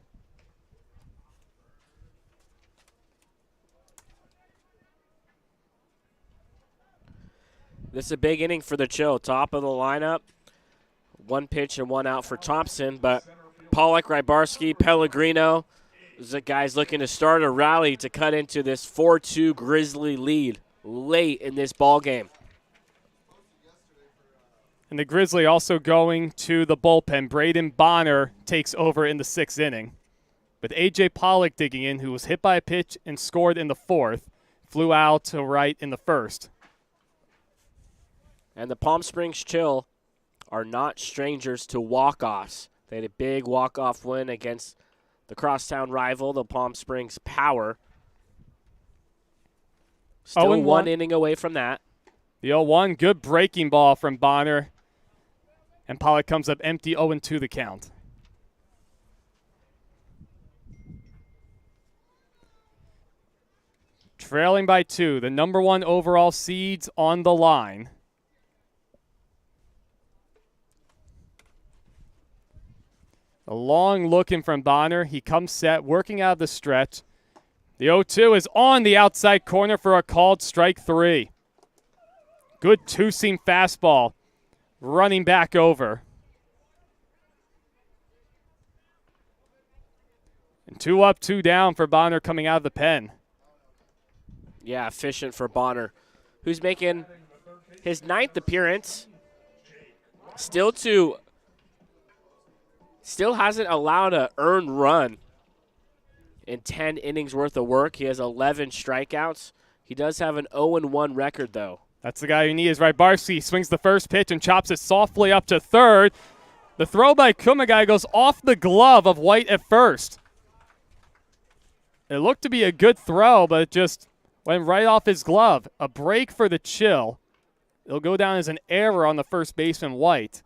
Speaker 3: This is a big inning for the Chill. Top of the lineup. One pitch and one out for Thompson, but Pollock, Rybarski, Pellegrino, the guys looking to start a rally to cut into this 4-2 Grizzly lead late in this ball game.
Speaker 2: And the Grizzly also going to the bullpen. Braden Bonner takes over in the 6th inning. With A.J. Pollock digging in, who was hit by a pitch and scored in the 4th, flew out to right in the 1st.
Speaker 3: And the Palm Springs Chill are not strangers to walk-offs. They had a big walk-off win against the crosstown rival, the Palm Springs Power. Still 1 inning away from that.
Speaker 2: The 0-1, good breaking ball from Bonner. And Pollock comes up empty, 0-2 the count. Trailing by 2, the number 1 overall seeds on the line. A long looking from Bonner. He comes set, working out of the stretch. The 0-2 is on the outside corner for a called strike 3. Good two-seam fastball. Running back over. And 2 up, 2 down for Bonner coming out of the pen.
Speaker 3: Yeah, efficient for Bonner, who's making his 9th appearance. Still hasn't allowed an earned run in 10 innings worth of work. He has 11 strikeouts. He does have an 0-1 record, though.
Speaker 2: That's the guy you need is Rybarski. Swings the first pitch and chops it softly up to third. The throw by Kumagai goes off the glove of White at first. It looked to be a good throw, but it just went right off his glove. A break for the Chill. It'll go down as an error on the first baseman, White.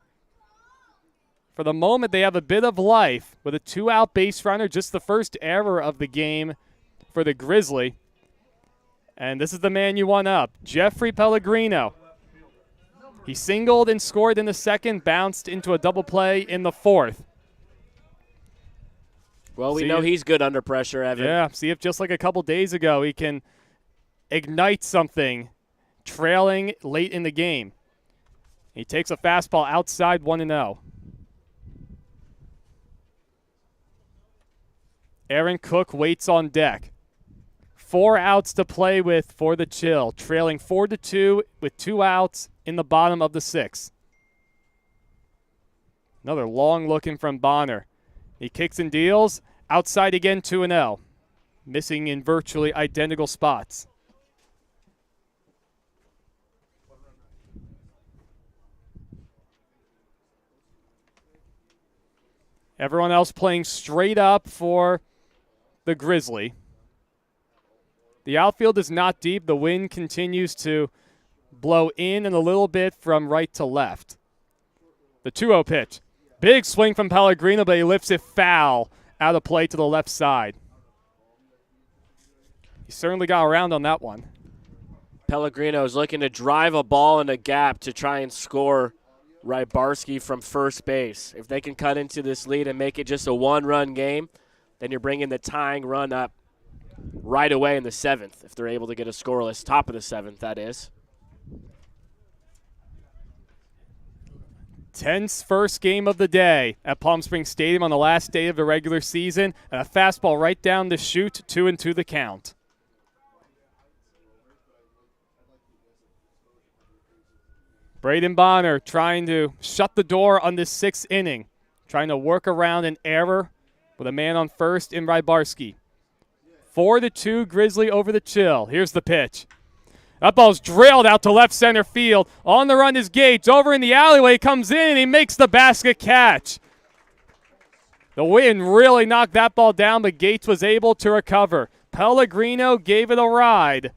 Speaker 2: For the moment, they have a bit of life with a 2-out base runner, just the first error of the game for the Grizzly. And this is the man you want up, Jeffrey Pellegrino. He singled and scored in the 2nd, bounced into a double play in the 4th.
Speaker 3: Well, we know he's good under pressure, Evan.
Speaker 2: Yeah, see if just like a couple days ago he can ignite something trailing late in the game. He takes a fastball outside 1-0. Aaron Cook waits on deck. 4 outs to play with for the Chill, trailing 4-2 with 2 outs in the bottom of the 6th. Another long looking from Bonner. He kicks and deals. Outside again, 2-0. Missing in virtually identical spots. Everyone else playing straight up for the Grizzly. The outfield is not deep. The wind continues to blow in and a little bit from right to left. The 2-0 pitch. Big swing from Pellegrino, but he lifts it foul out of play to the left side. He certainly got around on that one.
Speaker 3: Pellegrino is looking to drive a ball in a gap to try and score Rybarski from first base. If they can cut into this lead and make it just a 1-run game, then you're bringing the tying run up right away in the 7th, if they're able to get a scoreless top of the 7th, that is.
Speaker 2: Tense first game of the day at Palm Springs Stadium on the last day of the regular season, and a fastball right down the chute, 2-2 the count. Braden Bonner trying to shut the door on this 6th inning, trying to work around an error with a man on first in Rybarski. 4-2 Grizzly over the Chill. Here's the pitch. That ball's drilled out to left center field. On the run is Gates. Over in the alleyway, comes in, and he makes the basket catch. The wind really knocked that ball down, but Gates was able to recover. Pellegrino gave it a ride,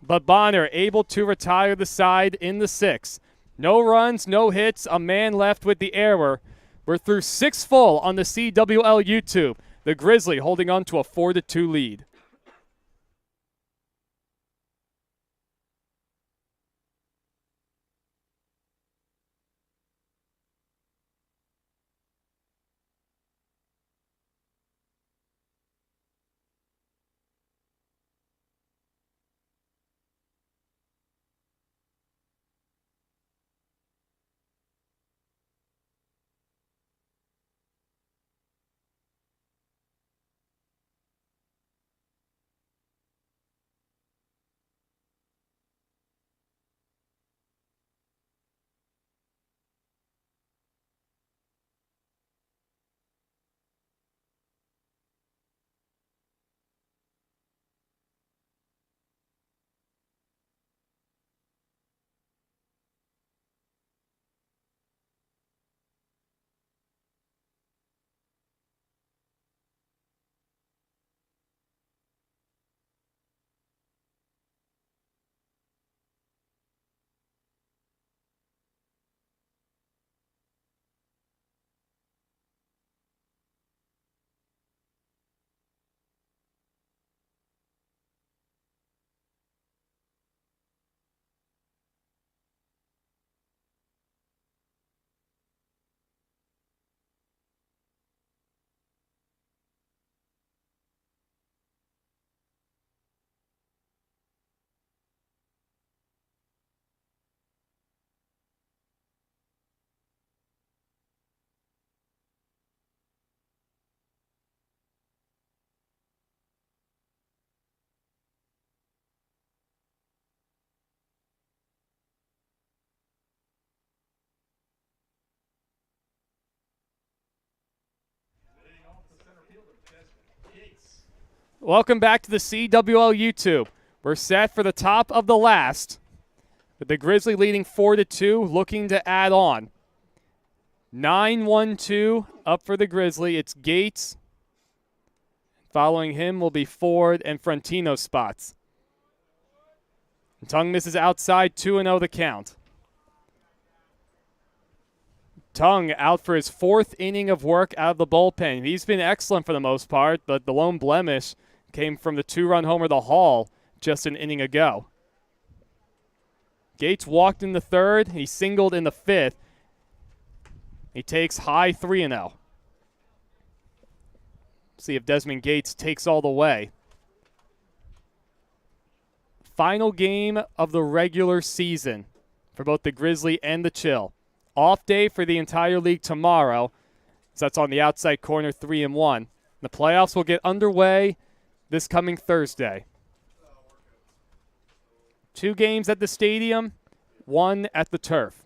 Speaker 2: but Bonner able to retire the side in the 6th. No runs, no hits, a man left with the error. We're through 6 full on the CWL YouTube. The Grizzly holding on to a 4-2 lead. Welcome back to the CWL YouTube. We're set for the top of the last, with the Grizzly leading 4-2, looking to add on. 9-1-2 up for the Grizzly. It's Gates. Following him will be Ford and Frontino spots. And Tung misses outside, 2-0 the count. Tung out for his 4th inning of work out of the bullpen. He's been excellent for the most part, but the lone blemish came from the 2-run homer to Hall just an inning ago. Gates walked in the 3rd. He singled in the 5th. He takes high 3-0. See if Desmond Gates takes all the way. Final game of the regular season for both the Grizzly and the Chill. Off day for the entire league tomorrow. So that's on the outside corner, 3-1. The playoffs will get underway this coming Thursday. 2 games at the stadium, 1 at the turf.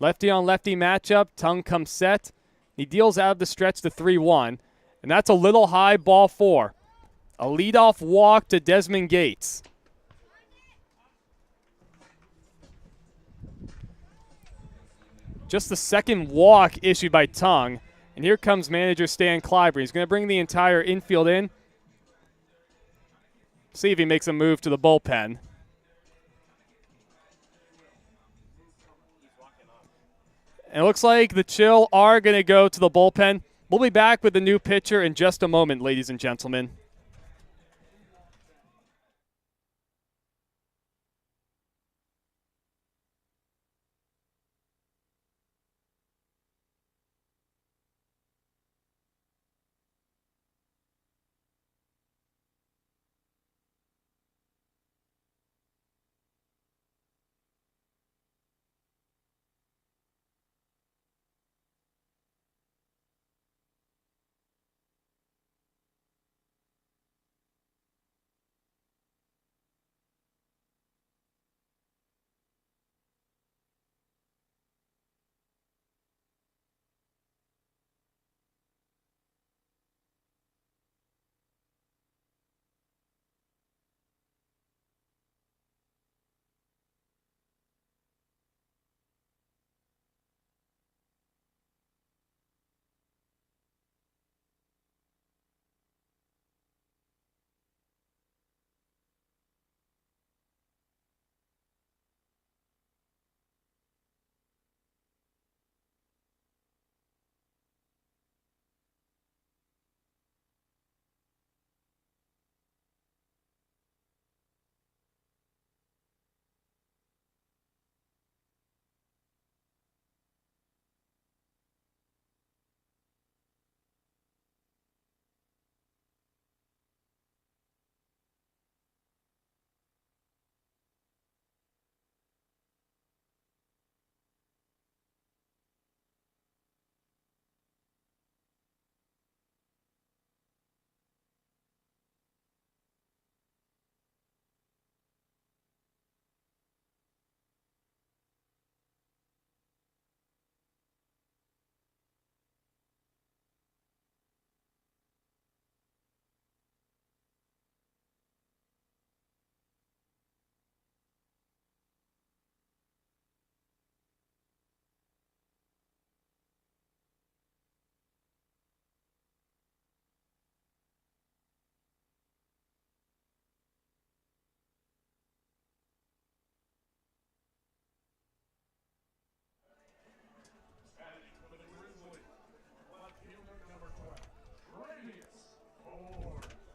Speaker 2: Lefty on lefty matchup. Tung comes set. He deals out of the stretch to 3-1. And that's a little high, ball 4. A leadoff walk to Desmond Gates. Just the 2nd walk issued by Tung. And here comes manager Stan Clyburn. He's going to bring the entire infield in. See if he makes a move to the bullpen. And it looks like the Chill are going to go to the bullpen. We'll be back with the new pitcher in just a moment, ladies and gentlemen.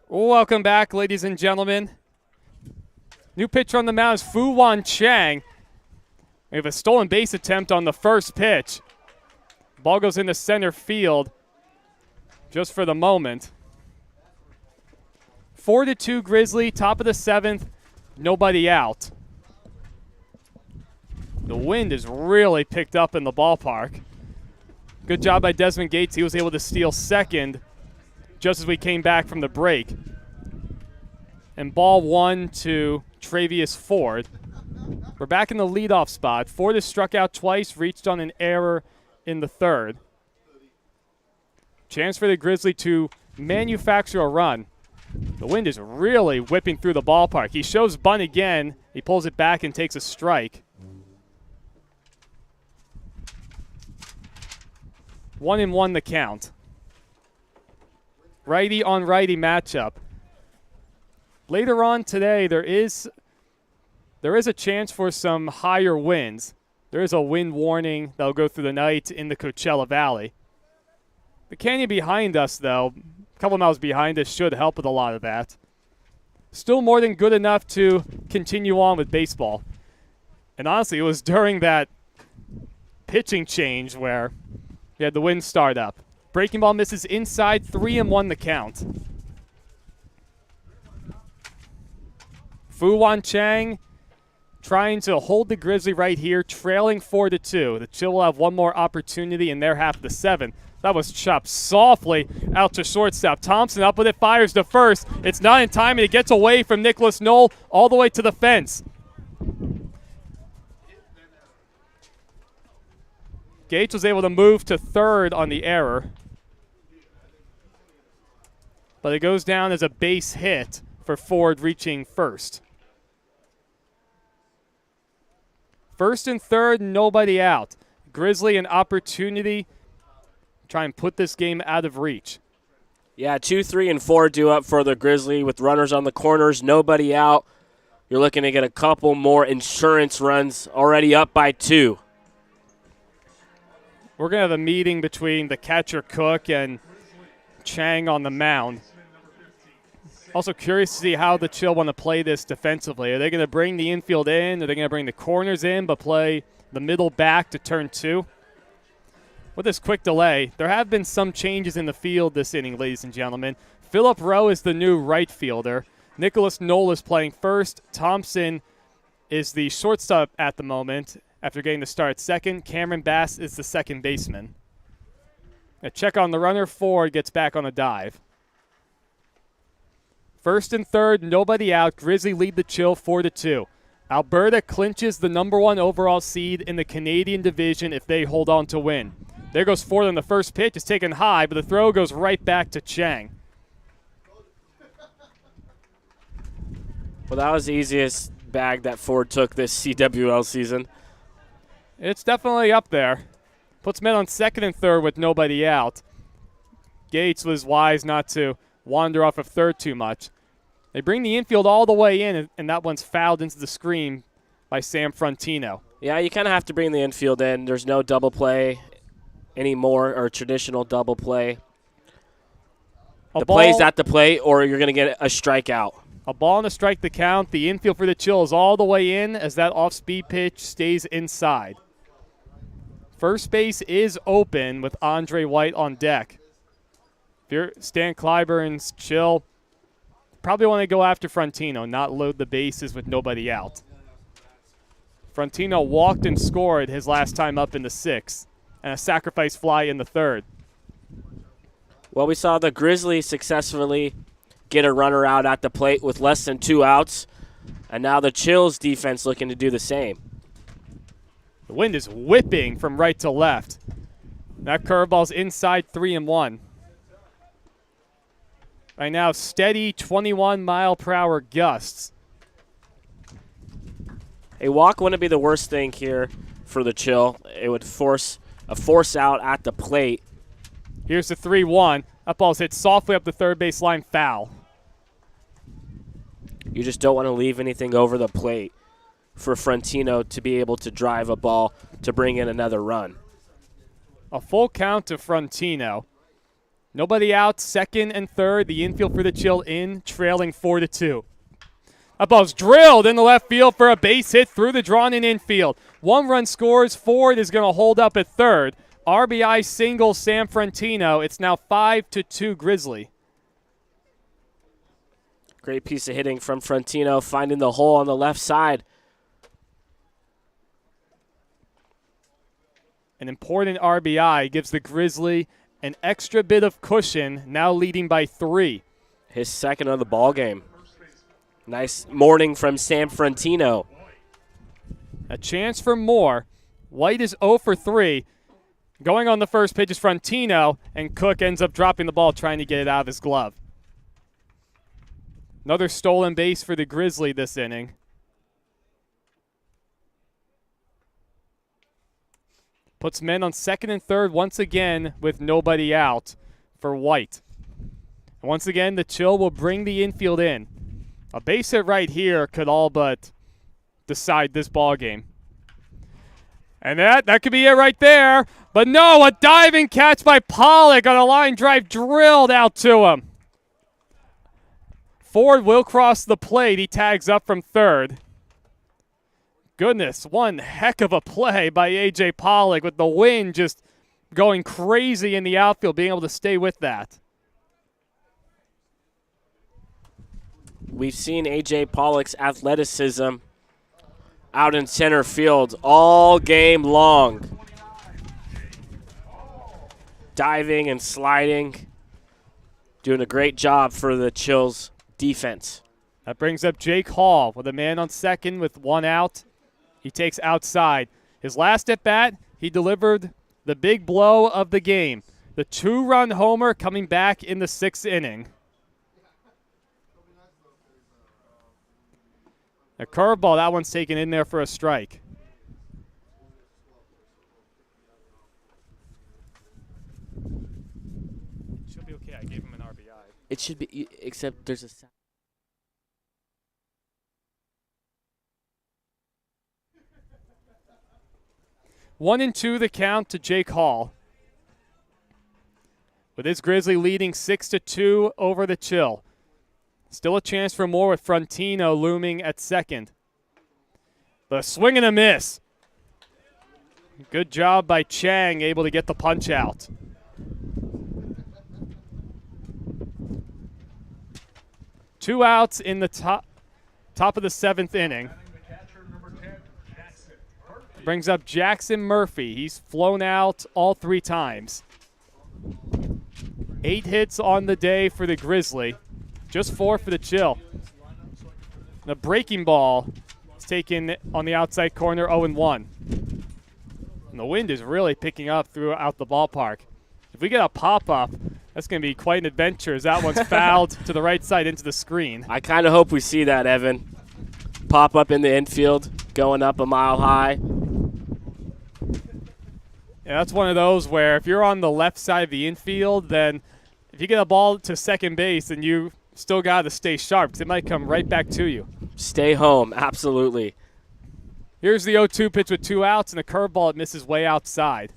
Speaker 2: Welcome back, ladies and gentlemen. New pitcher on the mound is Fu Wan Chang. We have a stolen base attempt on the first pitch. Ball goes into center field just for the moment. 4-2 Grizzly, top of the 7th, nobody out. The wind is really picked up in the ballpark. Good job by Desmond Gates. He was able to steal second just as we came back from the break. And ball 1 to Travius Ford. We're back in the leadoff spot. Ford has struck out twice, reached on an error in the 3rd. Chance for the Grizzly to manufacture a run. The wind is really whipping through the ballpark. He shows bunt again. He pulls it back and takes a strike. 1-1 the count. Righty on righty matchup. Later on today, there is a chance for some higher winds. There is a wind warning that'll go through the night in the Coachella Valley. The canyon behind us, though, a couple miles behind us, should help with a lot of that. Still more than good enough to continue on with baseball. And honestly, it was during that pitching change where we had the wind start up. Breaking ball misses inside, 3-1 the count. Fu-Wan Chang trying to hold the Grizzly right here, trailing 4-2. The Chill will have one more opportunity in their half of the 7th. That was chopped softly out to shortstop. Thompson up with it, fires to first. It's not in time, and it gets away from Nicholas Knoll all the way to the fence. Gates was able to move to third on the error. But it goes down as a base hit for Ford reaching first. First and third, nobody out. Grizzly an opportunity to try and put this game out of reach.
Speaker 3: Yeah, 2, 3, and 4 due up for the Grizzly with runners on the corners, nobody out. You're looking to get a couple more insurance runs, already up by 2.
Speaker 2: We're going to have a meeting between the catcher Cook and Chang on the mound. Also curious to see how the Chill want to play this defensively. Are they going to bring the infield in? Are they going to bring the corners in but play the middle back to turn 2? With this quick delay, there have been some changes in the field this inning, ladies and gentlemen. Phillip Rowe is the new right fielder. Nicholas Knoll is playing first. Thompson is the shortstop at the moment after getting the start second. Cameron Bass is the second baseman. A check on the runner. Ford gets back on a dive. First and third, nobody out. Grizzly lead the Chill 4-2. Alberta clinches the #1 overall seed in the Canadian division if they hold on to win. There goes Ford on the first pitch. It's taken high, but the throw goes right back to Chang.
Speaker 3: Well, that was the easiest bag that Ford took this CWL season.
Speaker 2: It's definitely up there. Puts men on second and third with nobody out. Gates was wise not to wander off of third too much. They bring the infield all the way in, and that one's fouled into the screen by Sam Frontino.
Speaker 3: Yeah, you kind of have to bring the infield in. There's no double play anymore, or traditional double play. The play's at the plate, or you're going to get a strikeout.
Speaker 2: A ball and a strike the count. The infield for the Chill is all the way in as that off-speed pitch stays inside. First base is open with Andre White on deck. If you're Stan Clyburn's Chill, probably want to go after Frontino, not load the bases with nobody out. Frontino walked and scored his last time up in the 6th, and a sacrifice fly in the 3rd.
Speaker 3: Well, we saw the Grizzlies successfully get a runner out at the plate with less than 2 outs, and now the Chill's defense looking to do the same.
Speaker 2: The wind is whipping from right to left. That curveball's inside 3-1. Right now, steady 21-mile-per-hour gusts.
Speaker 3: A walk wouldn't be the worst thing here for the Chill. It would force a force out at the plate.
Speaker 2: Here's the 3-1. That ball's hit softly up the third base line, foul.
Speaker 3: You just don't want to leave anything over the plate for Frontino to be able to drive a ball to bring in another run.
Speaker 2: A full count to Frontino. Nobody out, second and third. The infield for the Chill in, trailing 4-2. That ball's drilled in the left field for a base hit through the drawn-in infield. 1 run scores. Ford is going to hold up at third. RBI single Sam Frontino. It's now 5-2 Grizzly.
Speaker 3: Great piece of hitting from Frontino, finding the hole on the left side.
Speaker 2: An important RBI gives the Grizzly an extra bit of cushion, now leading by 3.
Speaker 3: His second of the ball game. Nice morning from Sam Frontino.
Speaker 2: A chance for more. White is 0 for 3. Going on the first pitch is Frontino, and Cook ends up dropping the ball trying to get it out of his glove. Another stolen base for the Grizzly this inning. Puts men on second and third once again with nobody out for White. And once again, the Chill will bring the infield in. A base hit right here could all but decide this ball game. And that could be it right there. But no, a diving catch by Pollock on a line drive drilled out to him. Ford will cross the plate. He tags up from third. Goodness, one heck of a play by A.J. Pollock with the wind just going crazy in the outfield, being able to stay with that.
Speaker 3: We've seen A.J. Pollock's athleticism out in center field all game long. Diving and sliding. Doing a great job for the Chills defense.
Speaker 2: That brings up Jake Hall with a man on second with one out. He takes outside. His last at bat, he delivered the big blow of the game. The 2-run homer coming back in the 6th inning. A curveball, that one's taken in there for a strike. Should be okay. I gave him an RBI.
Speaker 3: It should be, except there's a...
Speaker 2: 1-2 the count to Jake Hall. With his Grizzly leading 6-2 over the Chill. Still a chance for more with Frontino looming at second. The swing and a miss. Good job by Chang, able to get the punch out. Two outs in the top of the 7th inning. Brings up Jackson Murphy. He's flown out all 3 times. 8 hits on the day for the Grizzly. Just 4 for the Chill. The breaking ball is taken on the outside corner, 0-1. And the wind is really picking up throughout the ballpark. If we get a pop-up, that's going to be quite an adventure as that one's fouled to the right side into the screen.
Speaker 3: I kind of hope we see that, Evan. Pop up in the infield, going up a mile high.
Speaker 2: Yeah, that's one of those where if you're on the left side of the infield, then if you get a ball to second base, then you still got to stay sharp because it might come right back to you.
Speaker 3: Stay home, absolutely.
Speaker 2: Here's the 0-2 pitch with 2 outs and a curveball that misses way outside.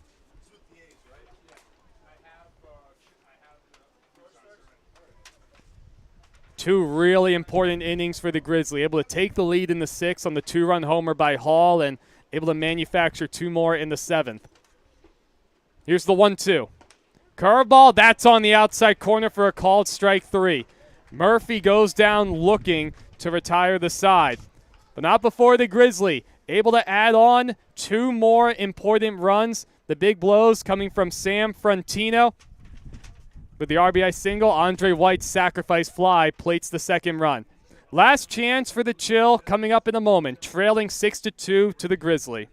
Speaker 2: Two really important innings for the Grizzly. Able to take the lead in the 6th on the 2-run homer by Hall and able to manufacture 2 more in the 7th. Here's the 1-2. Curveball, that's on the outside corner for a called strike 3. Murphy goes down looking to retire the side. But not before the Grizzly. Able to add on 2 more important runs. The big blows coming from Sam Frontino. With the RBI single, Andre White's sacrifice fly plates the 2nd run. Last chance for the Chill coming up in a moment. Trailing 6-2 to the Grizzly.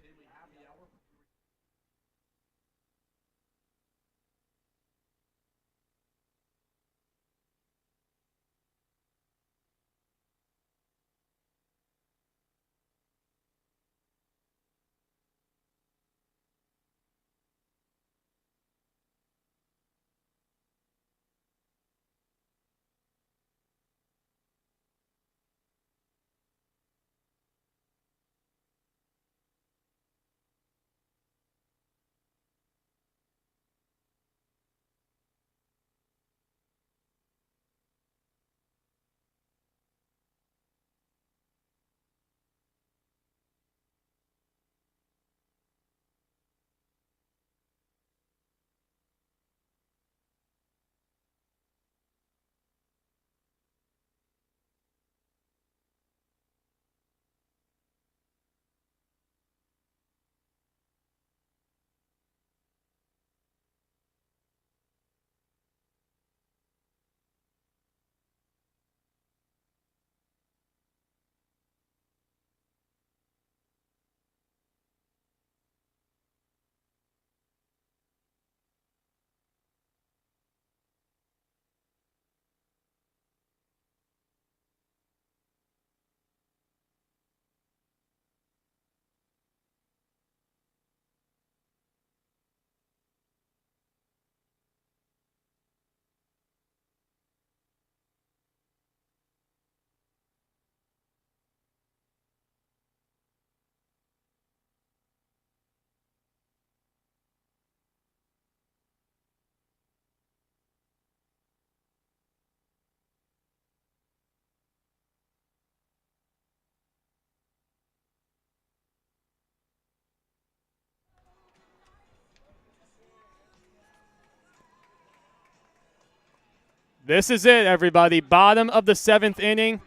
Speaker 2: This is it, everybody. Bottom of the 7th inning.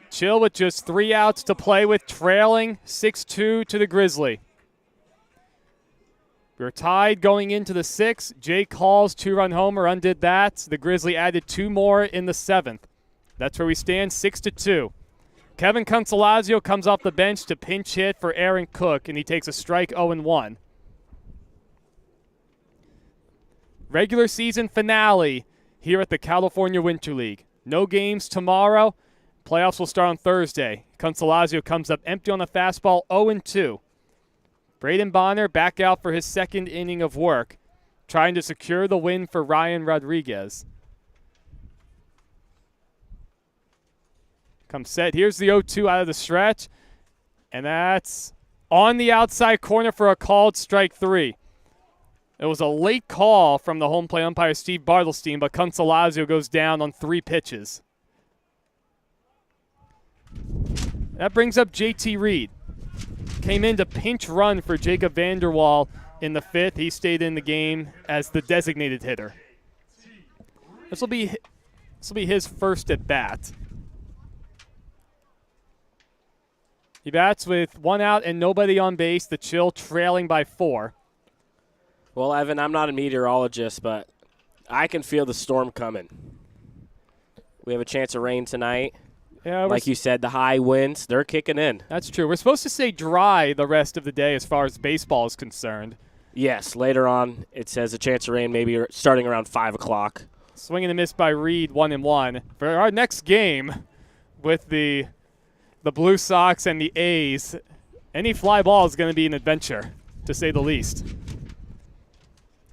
Speaker 2: Chill with just 3 outs to play with, trailing 6-2 to the Grizzly. We're tied going into the 6th. Jake Hall's 2-run homer undid that. The Grizzly added 2 more in the 7th. That's where we stand, 6-2. Kevin Consolazio comes off the bench to pinch hit for Aaron Cook, and he takes a strike 0-1. Regular season finale here at the California Winter League. No games tomorrow. Playoffs will start on Thursday. Consolazio comes up empty on the fastball, 0-2. Braden Bonner back out for his 2nd inning of work, trying to secure the win for Ryan Rodriguez. Comes set. Here's the 0-2 out of the stretch, and that's on the outside corner for a called strike 3. It was a late call from the home plate umpire, Steve Bartelstein, but Consolazio goes down on 3 pitches. That brings up JT Reed. Came in to pinch run for Jacob Vanderwall in the 5th. He stayed in the game as the designated hitter. This will be his first at bat. He bats with 1 out and nobody on base. The Chill trailing by 4.
Speaker 3: Well, Evan, I'm not a meteorologist, but I can feel the storm coming. We have a chance of rain tonight.
Speaker 2: Yeah,
Speaker 3: like you said, the high winds, they're kicking in.
Speaker 2: That's true. We're supposed to stay dry the rest of the day as far as baseball is concerned.
Speaker 3: Yes, later on it says a chance of rain maybe starting around 5 o'clock.
Speaker 2: Swing and a miss by Reed, 1-1. For our next game with the Blue Sox and the A's, any fly ball is going to be an adventure, to say the least.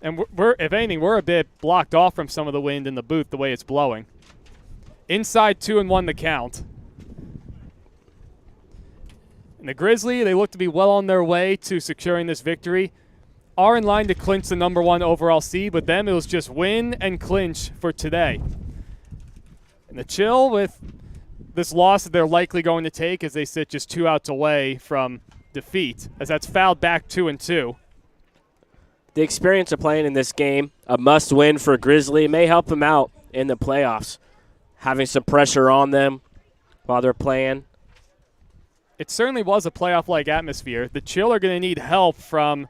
Speaker 2: And we're, if anything, we're a bit blocked off from some of the wind in the booth the way it's blowing. Inside 2-1 the count. And the Grizzly, they look to be well on their way to securing this victory. Are in line to clinch the number 1 overall seed. With them, it was just win and clinch for today. And the Chill, with this loss that they're likely going to take as they sit just 2 outs away from defeat, as that's fouled back 2-2.
Speaker 3: The experience of playing in this game, a must-win for Grizzly, may help them out in the playoffs. Having some pressure on them while they're playing.
Speaker 2: It certainly was a playoff-like atmosphere. The Chill are going to need help from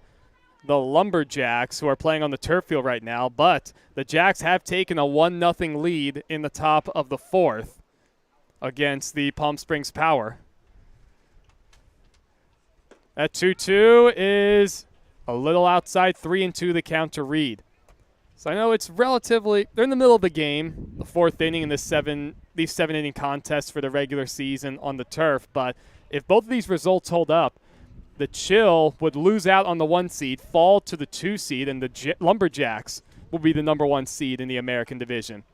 Speaker 2: the Lumberjacks, who are playing on the turf field right now, but the Jacks have taken a 1-0 lead in the top of the 4th against the Palm Springs Power. That 2-2 is a little outside, 3-2 the count to Reed. So I know it's relatively, they're in the middle of the game, the 4th inning in these 7-inning contests for the regular season on the turf. But if both of these results hold up, the Chill would lose out on the 1 seed, fall to the 2 seed, and the Lumberjacks will be the number 1 seed in the American Division.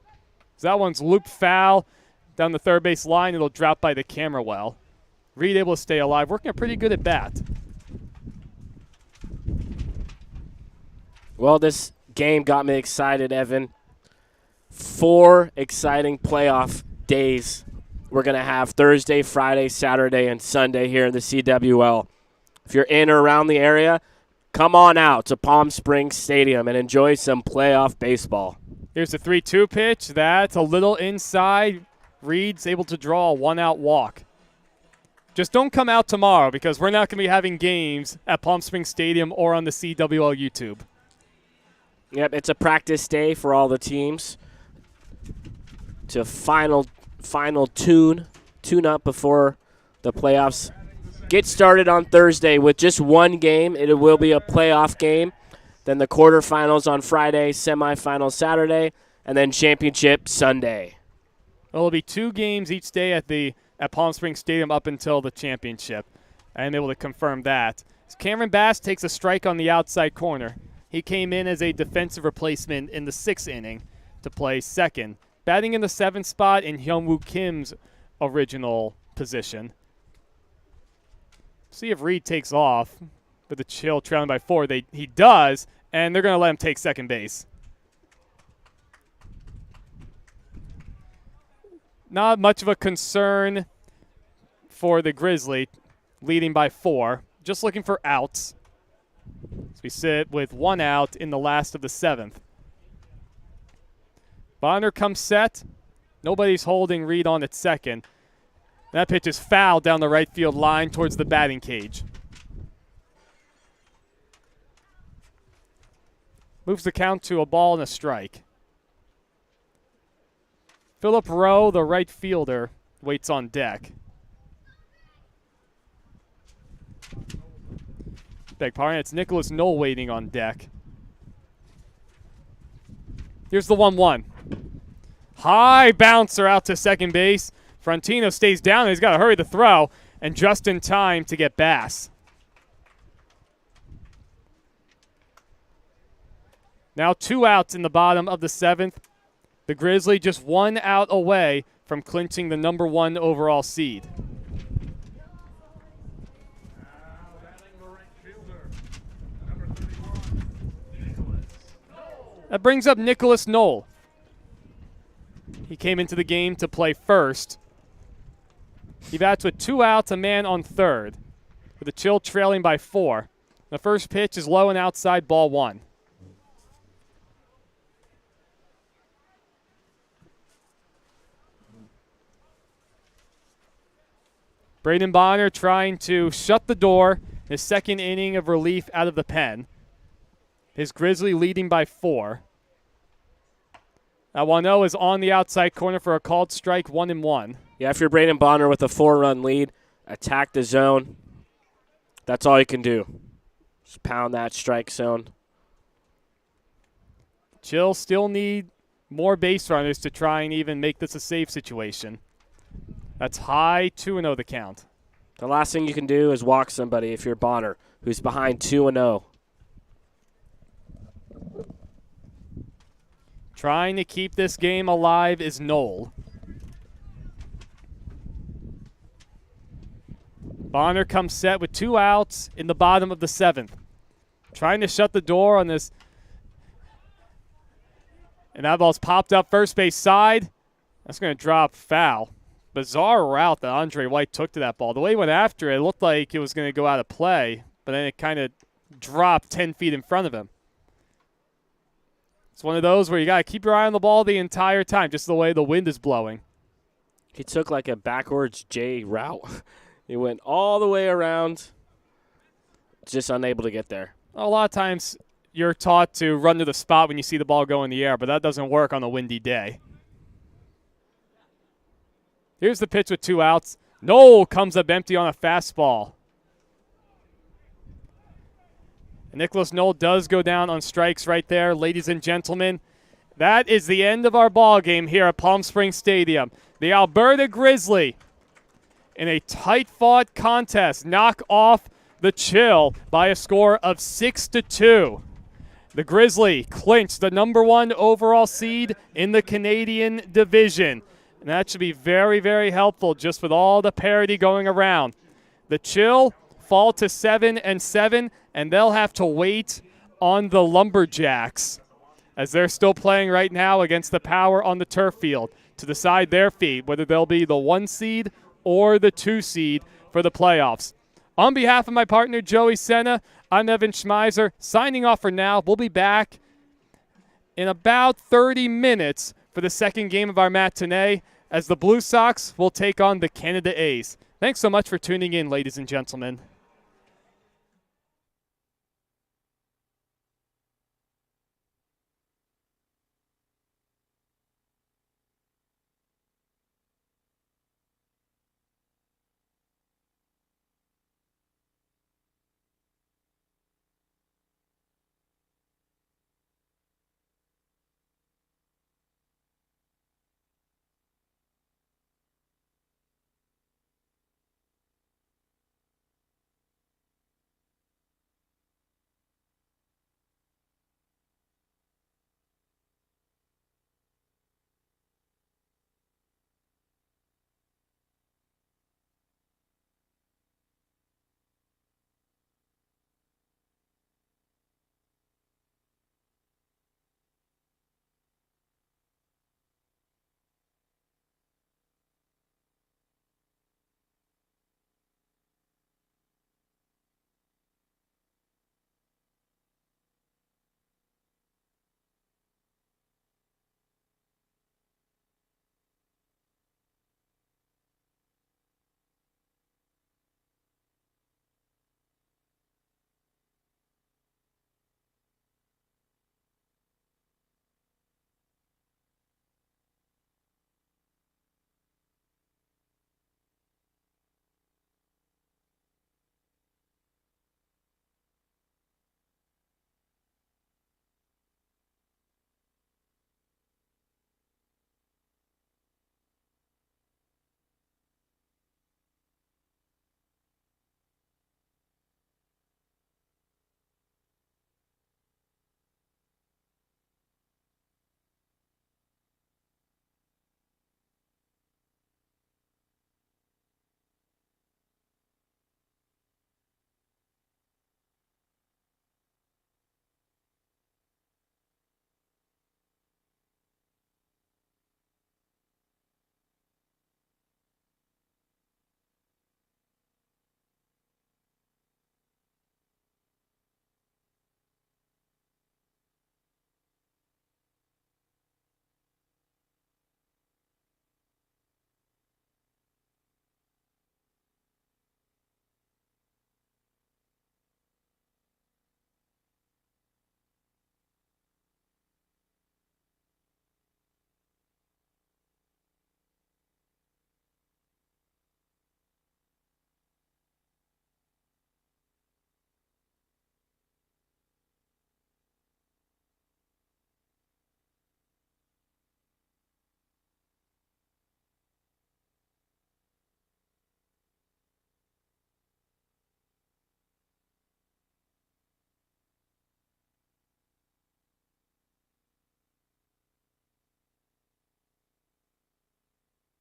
Speaker 2: So that one's looped foul down the third base line. It'll drop by the camera well. Reed able to stay alive, working a pretty good at bat.
Speaker 3: Well, this game got me excited, Evan. 4 exciting playoff days we're going to have Thursday, Friday, Saturday, and Sunday here in the CWL. If you're in or around the area, come on out to Palm Springs Stadium and enjoy some playoff baseball.
Speaker 2: Here's the 3-2 pitch. That's a little inside. Reed's able to draw a 1-out walk. Just don't come out tomorrow because we're not going to be having games at Palm Springs Stadium or on the CWL YouTube.
Speaker 3: Yep, it's a practice day for all the teams to final tune up before the playoffs get started on Thursday with just 1 game. It will be a playoff game. Then the quarterfinals on Friday, semifinals Saturday, and then championship Sunday.
Speaker 2: Well, it'll be 2 games each day at Palm Springs Stadium up until the championship. I'm able to confirm that. Cameron Bass takes a strike on the outside corner. He came in as a defensive replacement in the 6th inning to play second, batting in the 7th spot in Hyunwoo Kim's original position. See if Reed takes off with the Chill trailing by 4. He does, and they're going to let him take second base. Not much of a concern for the Grizzly, leading by 4. Just looking for outs. So we sit with 1 out in the last of the 7th. Bonner comes set. Nobody's holding Reed on at second. That pitch is fouled down the right field line towards the batting cage. Moves the count to a ball and a strike. Philip Rowe, the right fielder, waits on deck. Beg pardon, it's Nicholas Knoll waiting on deck. Here's the 1-1. High bouncer out to second base. Frontino stays down. He's got to hurry the throw, and just in time to get Bass. Now 2 outs in the bottom of the 7th. The Grizzly just 1 out away from clinching the number 1 overall seed. That brings up Nicholas Knoll. He came into the game to play first. He bats with 2 outs, a man on third, with the Chill trailing by 4. The first pitch is low and outside, ball 1. Braden Bonner trying to shut the door, his second inning of relief out of the pen. His Grizzly leading by 4. That 1-0 is on the outside corner for a called strike, 1-1.
Speaker 3: Yeah, if you're Braden Bonner with a 4-run lead, attack the zone. That's all you can do. Just pound that strike zone.
Speaker 2: Chill still need more base runners to try and even make this a save situation. That's high, 2-0 the count.
Speaker 3: The last thing you can do is walk somebody if you're Bonner, who's behind 2-0.
Speaker 2: Trying to keep this game alive is Knoll. Bonner comes set with 2 outs in the bottom of the 7th. Trying to shut the door on this. And that ball's popped up first base side. That's going to drop foul. Bizarre route that Andre White took to that ball. The way he went after it, it looked like it was going to go out of play, but then it kind of dropped 10 feet in front of him. It's one of those where you got to keep your eye on the ball the entire time, just the way the wind is blowing.
Speaker 3: He took like a backwards J route. He went all the way around, just unable to get there.
Speaker 2: A lot of times you're taught to run to the spot when you see the ball go in the air, but that doesn't work on a windy day. Here's the pitch with 2 outs. Knoll comes up empty on a fastball. And Nicholas Knoll does go down on strikes right there. Ladies and gentlemen, that is the end of our ball game here at Palm Springs Stadium. The Alberta Grizzly, in a tight-fought contest, knock off the Chill by a score of 6-2. The Grizzly clinched the number 1 overall seed in the Canadian division. And that should be very, very helpful just with all the parity going around. The Chill fall to 7-7, and they'll have to wait on the Lumberjacks as they're still playing right now against the Power on the turf field to decide their fate, whether they'll be the 1 seed or the 2 seed for the playoffs. On behalf of my partner, Joey Senna, I'm Evan Schmeiser, signing off for now. We'll be back in about 30 minutes for the second game of our matinee as the Blue Sox will take on the Canada A's. Thanks so much for tuning in, ladies and gentlemen.